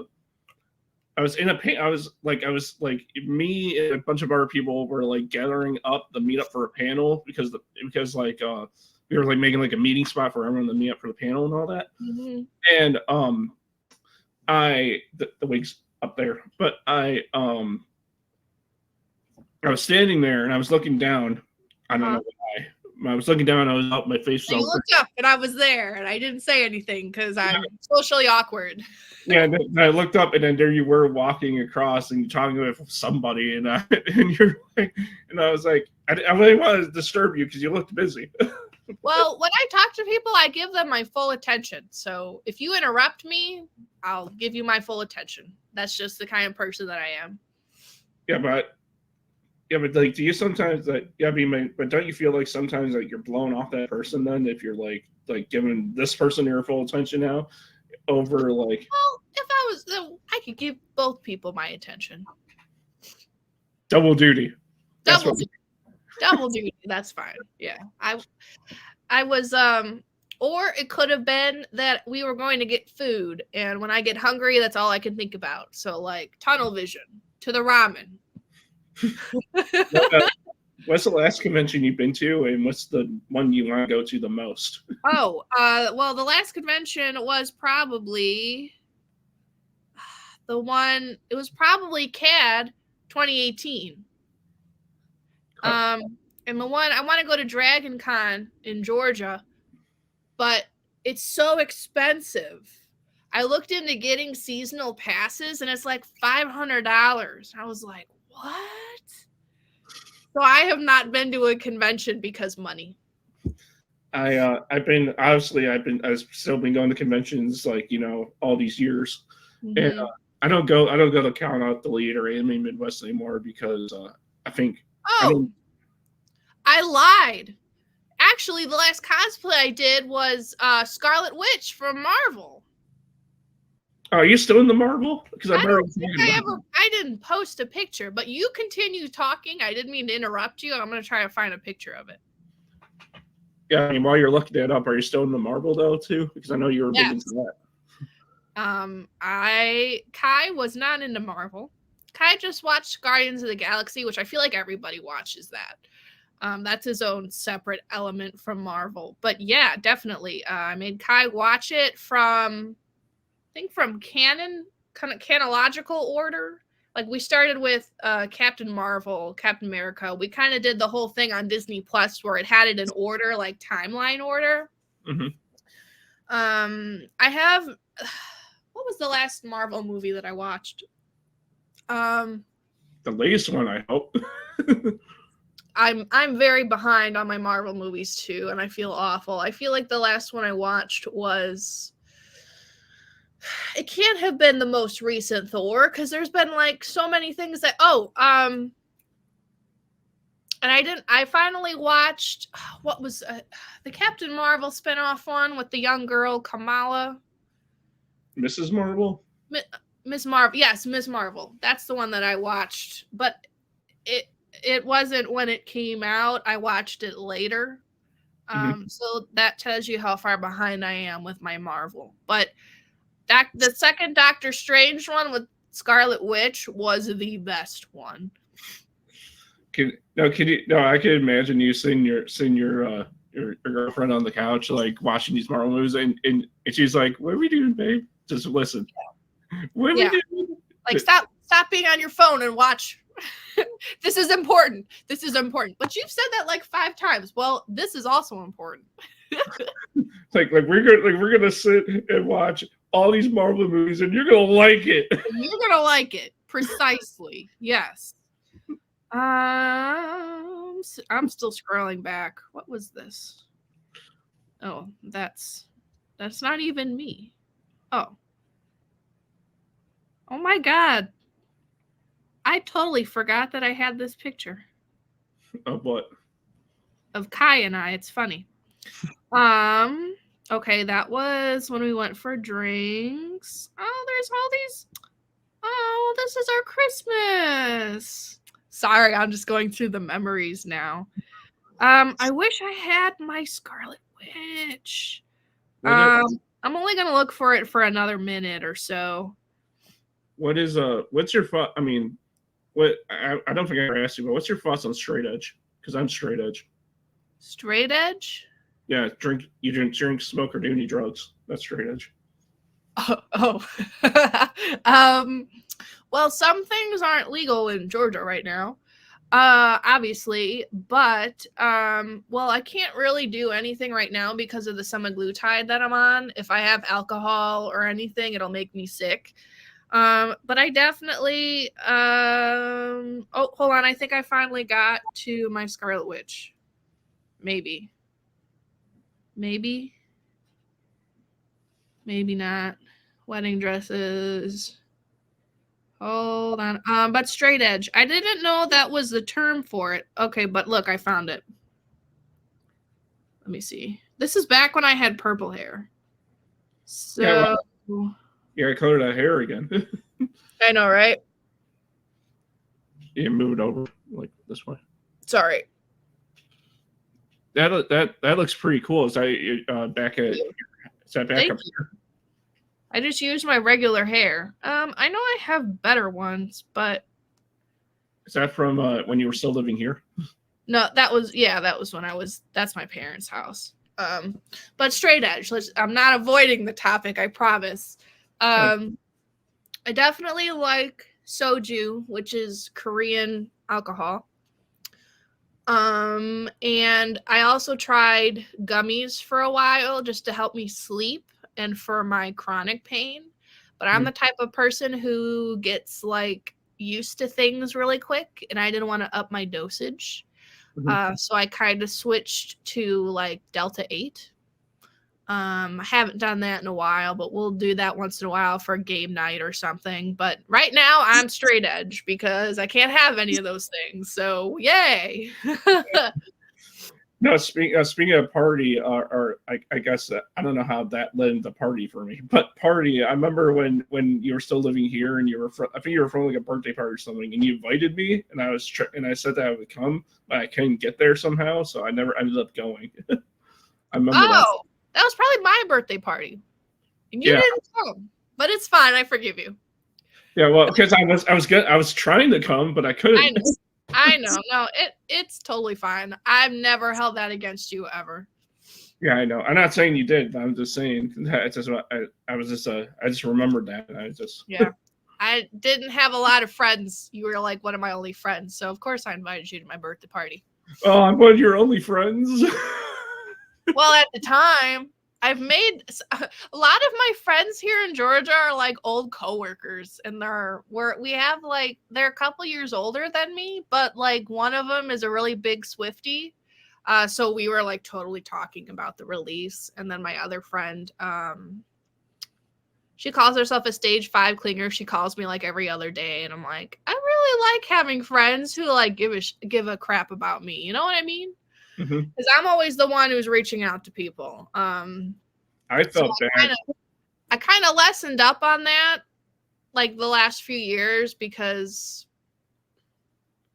I was like me and a bunch of other people were like gathering up to meet up for a panel because like we were like making like a meeting spot for everyone to meet up for the panel and all that. Mm-hmm. And the wig's up there, but I was standing there and I was looking down. I don't know why. I was looking down. I was up. My face was. You looked up, and I was there, and I didn't say anything because I'm socially awkward. Yeah, and I looked up, and then there you were walking across, and you're talking with somebody, and you're like, and I was like, I really want to disturb you because you looked busy. Well, when I talk to people, I give them my full attention. So if you interrupt me, I'll give you my full attention. That's just the kind of person that I am. Yeah, but like, do you sometimes like? Yeah, I mean, but don't you feel like sometimes like you're blowing off that person then if you're like giving this person your full attention now over like? Well, if I could give both people my attention. Double duty. Double duty. That's fine. Yeah, I was or it could have been that we were going to get food, and when I get hungry, that's all I can think about. So like tunnel vision to the ramen. What's the last convention you've been to, and what's the one you want to go to the most? Well, the last convention was probably it was probably CAD 2018. And the one I want to go to Dragon Con in Georgia, but it's so expensive. I looked into getting seasonal passes and it's like $500. I was like, what? So I have not been to a convention because money. I've still been going to conventions like, all these years. And Mm-hmm. I don't go to Count Out Delete or Anime Midwest anymore because I think Oh, I lied. Actually, the last cosplay I did was Scarlet Witch from Marvel. Are you still in the Marvel? Because I don't think I didn't post a picture, but you continue talking. I didn't mean to interrupt you. I'm going to try to find a picture of it. Yeah, I mean, while you're looking that up, are you still in the Marvel though too? Because I know you were big into that. Kai was not into Marvel. Kai just watched Guardians of the Galaxy, which I feel like everybody watches that. That's his own separate element from Marvel. But yeah, definitely. I made Kai watch it from chronological order. Like we started with Captain Marvel, Captain America. We kind of did the whole thing on Disney Plus where it had it in order, like timeline order. Mm-hmm. I have what was the last Marvel movie that I watched? The latest one, I hope. I'm very behind on my Marvel movies too, and I feel awful. I feel like the last one I watched was it can't have been the most recent Thor because there's been like so many things that and I finally watched what was the Captain Marvel spinoff one with the young girl Kamala. Mrs. Marvel? Miss Marvel. Yes, Miss Marvel. That's the one that I watched, but it wasn't when it came out. I watched it later. So that tells you how far behind I am with my Marvel. But the second Doctor Strange one with Scarlet Witch was the best one. I can imagine you seeing your girlfriend on the couch like watching these Marvel movies and she's like, "What are we doing, babe? Just listen." What are we doing? Like stop being on your phone and watch. This is important. This is important. But you've said that like 5 times. Well, this is also important. like we're gonna sit and watch all these Marvel movies and you're gonna like it. You're gonna like it. Precisely. Yes. I'm still scrolling back. What was this? Oh, that's not even me. Oh my god. I totally forgot that I had this picture. Of what? Of Kai and I. It's funny. Okay, that was when we went for drinks. Oh, there's all these. Oh, this is our Christmas. Sorry, I'm just going through the memories now. I wish I had my Scarlet Witch. I'm only gonna look for it for another minute or so. What's your thought? I mean, I don't think I ever asked you, but what's your thoughts on straight edge? Because I'm straight edge. Straight edge? Yeah, drink, smoke, or do any drugs. That's straight edge. Oh. Well, some things aren't legal in Georgia right now. Obviously, but well, I can't really do anything right now because of the semaglutide that I'm on. If I have alcohol or anything, it'll make me sick. But I definitely oh, hold on, I think I finally got to my Scarlet Witch. Maybe not. Wedding dresses. Hold on. But straight edge. I didn't know that was the term for it. Okay, but look, I found it. Let me see. This is back when I had purple hair. So yeah, I colored that hair again. I know, right? You move it over like this way. Sorry. That looks pretty cool. Is that back at? Is that back up here? I just used my regular hair. I know I have better ones, but is that from when you were still living here? No, that was when I was. That's my parents' house. But straight edge. I'm not avoiding the topic. I promise. I definitely like soju, which is Korean alcohol. And I also tried gummies for a while just to help me sleep and for my chronic pain. But I'm the type of person who gets like used to things really quick, and I didn't want to up my dosage. So I kind of switched to like Delta 8. I haven't done that in a while, but we'll do that once in a while for a game night or something. But right now I'm straight edge because I can't have any of those things. So yay. No, speaking of party, or I guess I don't know how that led into party for me, but party. I remember when you were still living here, and I think you were from like a birthday party or something, and you invited me, and I said that I would come, but I couldn't get there somehow, so I never ended up going. I remember that. Oh, that was probably my birthday party. And you didn't come. But it's fine. I forgive you. Yeah, well, because I was trying to come, but I couldn't. I know. No, it's totally fine. I've never held that against you ever. Yeah, I know. I'm not saying you did, but I'm just saying it's just I just remembered that. Yeah. I didn't have a lot of friends. You were like one of my only friends, so of course I invited you to my birthday party. Oh, I'm one of your only friends. Well, at the time, I've made a lot of my friends here in Georgia are like old coworkers, and they're a couple years older than me, but like one of them is a really big Swiftie. So we were like totally talking about the release, and then my other friend, she calls herself a stage 5 clinger. She calls me like every other day, and I'm like, I really like having friends who like give a crap about me. You know what I mean? Because I'm always the one who's reaching out to people. I felt bad. I kind of lessened up on that like the last few years because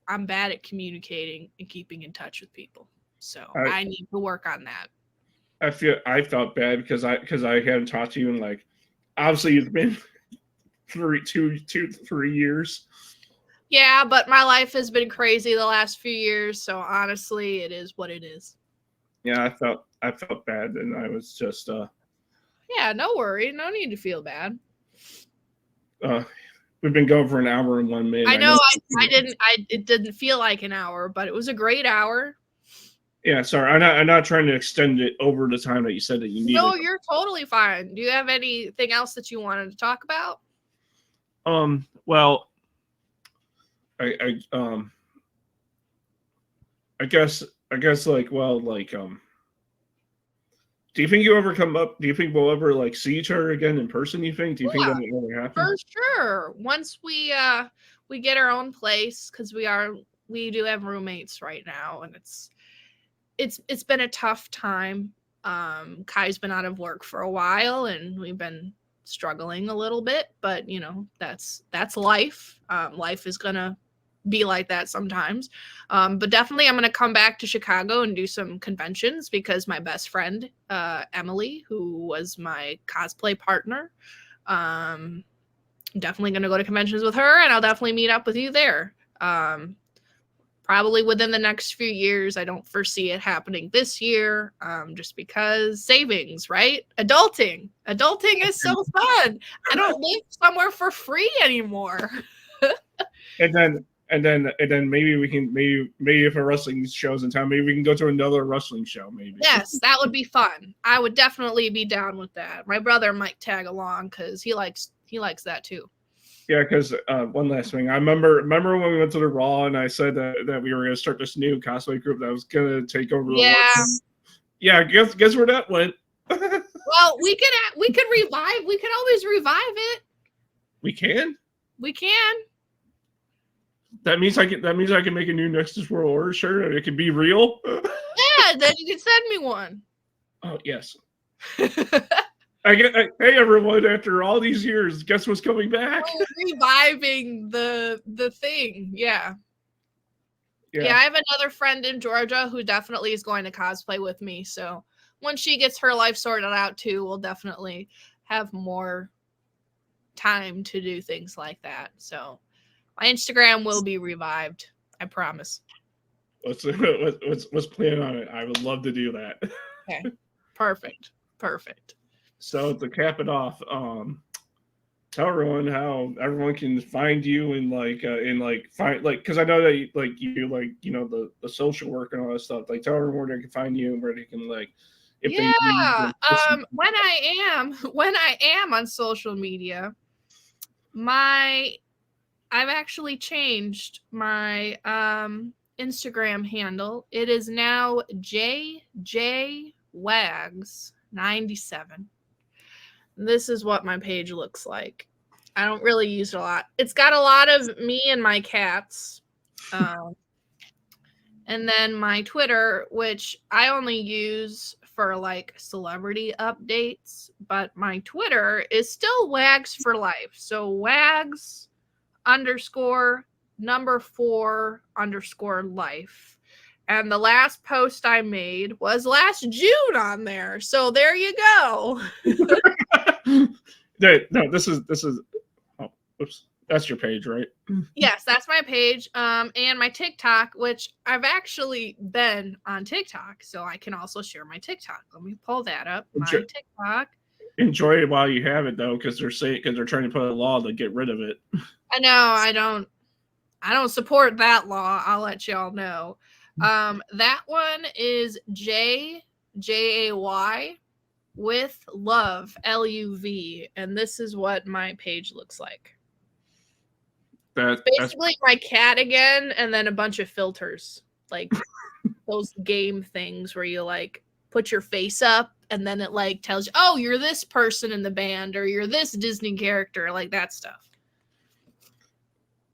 I'm bad at communicating and keeping in touch with people. So I need to work on that. I felt bad because I hadn't talked to you in like, obviously it's been 3 years. Yeah, but my life has been crazy the last few years, so honestly, it is what it is. Yeah, I felt bad, and I was just Yeah, no worry, no need to feel bad. We've been going for an hour and 1 minute. I know it didn't feel like an hour, but it was a great hour. Yeah, sorry, I'm not trying to extend it over the time that you said that you needed. No, you're totally fine. Do you have anything else that you wanted to talk about? Well, I guess like, well, like, do you think you ever come up? Do you think we'll ever like see each other again in person? Do you think that will ever happen? For sure. Once we get our own place, because we do have roommates right now, and it's been a tough time. Kai's been out of work for a while, and we've been struggling a little bit, but you know, that's life. Life is gonna be like that sometimes. But definitely I'm gonna come back to Chicago and do some conventions because my best friend, Emily, who was my cosplay partner, definitely gonna go to conventions with her, and I'll definitely meet up with you there. Probably within the next few years. I don't foresee it happening this year, just because savings, right? Adulting is so fun. I don't live somewhere for free anymore. and then maybe we can maybe if a wrestling show's in town, maybe we can go to another wrestling show. Maybe. Yes, that would be fun. I would definitely be down with that. My brother might tag along because he likes that too. Yeah, because one last thing. I remember when we went to the Raw and I said that we were going to start this new cosplay group that was going to take over. Yeah. Yeah. Guess where that went. Well, we could revive. We could always revive it. We can. We can. That means I can make a new Nexus World Order shirt and it can be real. Yeah, then you can send me one. Oh yes. Hey everyone! After all these years, guess what's coming back? We're reviving the thing. Yeah. I have another friend in Georgia who definitely is going to cosplay with me. So once she gets her life sorted out too, we'll definitely have more time to do things like that. So my Instagram will be revived. I promise. Let's plan on it. I would love to do that. Okay. Perfect. So to cap it off, tell everyone how everyone can find you and find because I know that you do the social work and all that stuff. Like tell everyone where they can find you and where they can if they yeah. When I am on social media, I've actually changed my Instagram handle. It is now JJWags97. This is what my page looks like. I don't really use it a lot. It's got a lot of me and my cats. And then my Twitter, which I only use for like celebrity updates, but my Twitter is still Wags4Life. So Wags_4_life. And the last post I made was last June on there. So there you go. No, this is oh, oops. That's your page, right? Yes, that's my page. And my TikTok, which I've actually been on TikTok, so I can also share my TikTok. Let me pull that up. My TikTok. Enjoy it while you have it though, because they're trying to put a law to get rid of it. I know, I don't support that law. I'll let y'all know. That one is JAY with love LUV, and this is what my page looks like. That's basically my cat again, and then a bunch of filters, like those game things where you like put your face up, and then it like tells you, oh, you're this person in the band, or you're this Disney character, like that stuff.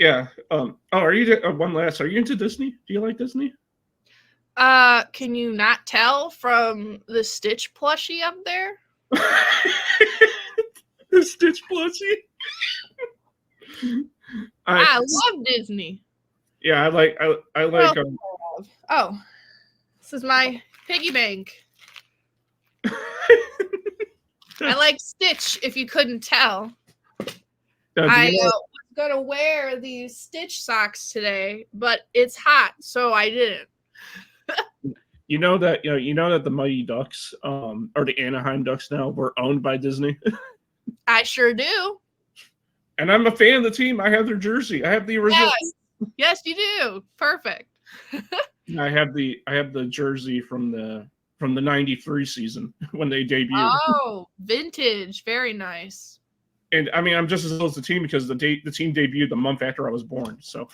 Yeah. Oh, are you one last? Are you into Disney? Do you like Disney? Can you not tell from the Stitch plushie up there? The Stitch plushie. I love Disney. Yeah, I like. Oh, this is my piggy bank. I like Stitch. If you couldn't tell, I was gonna wear these Stitch socks today, but it's hot, so I didn't. You know that the Mighty Ducks, or the Anaheim Ducks now, were owned by Disney. I sure do. And I'm a fan of the team. I have their jersey. I have the original. Yes, you do. Perfect. I have the jersey from the '93 season when they debuted. Oh, vintage. Very nice. And I mean, I'm just as old as the team because the team debuted the month after I was born. So.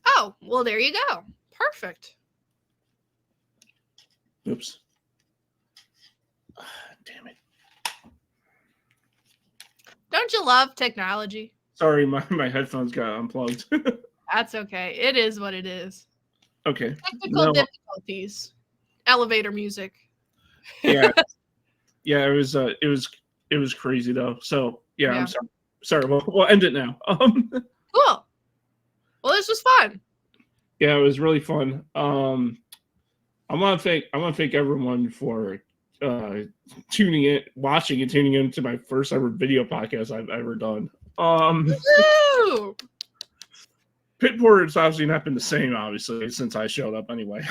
Oh, well, there you go. Perfect. Oops. Damn it. Don't you love technology? Sorry, my headphones got unplugged. That's okay. It is what it is. Okay. Technical difficulties. Elevator music. Yeah. Yeah, it was crazy though. So yeah. I'm sorry. Sorry, we'll end it now. Cool. Well, this was fun. Yeah, it was really fun. I want to thank everyone for tuning in, watching, and tuning in to my first ever video podcast I've ever done. Pitport has obviously not been the same, obviously, since I showed up anyway.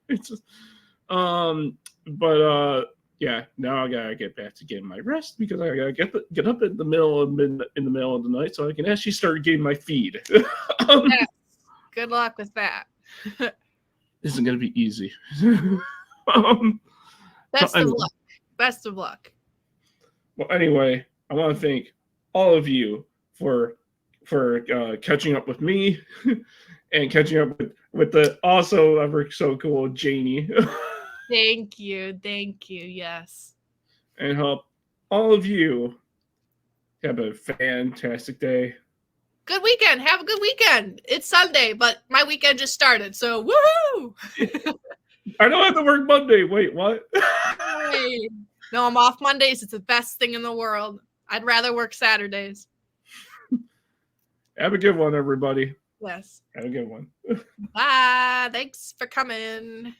It's just, yeah, now I gotta get back to getting my rest because I gotta get up in the middle of the night so I can actually start getting my feed. Yes. Good luck with that. Isn't gonna be easy. Best of luck. Best of luck. Well, anyway, I want to thank all of you for catching up with me and catching up with the also ever so cool Janie. Thank you. Yes. And hope all of you have a fantastic day. Good weekend. Have a good weekend. It's Sunday, but my weekend just started, so woohoo! I don't have to work Monday. Wait, what? Hey. No, I'm off Mondays. It's the best thing in the world. I'd rather work Saturdays. Have a good one, everybody. Yes. Have a good one. Bye. Thanks for coming.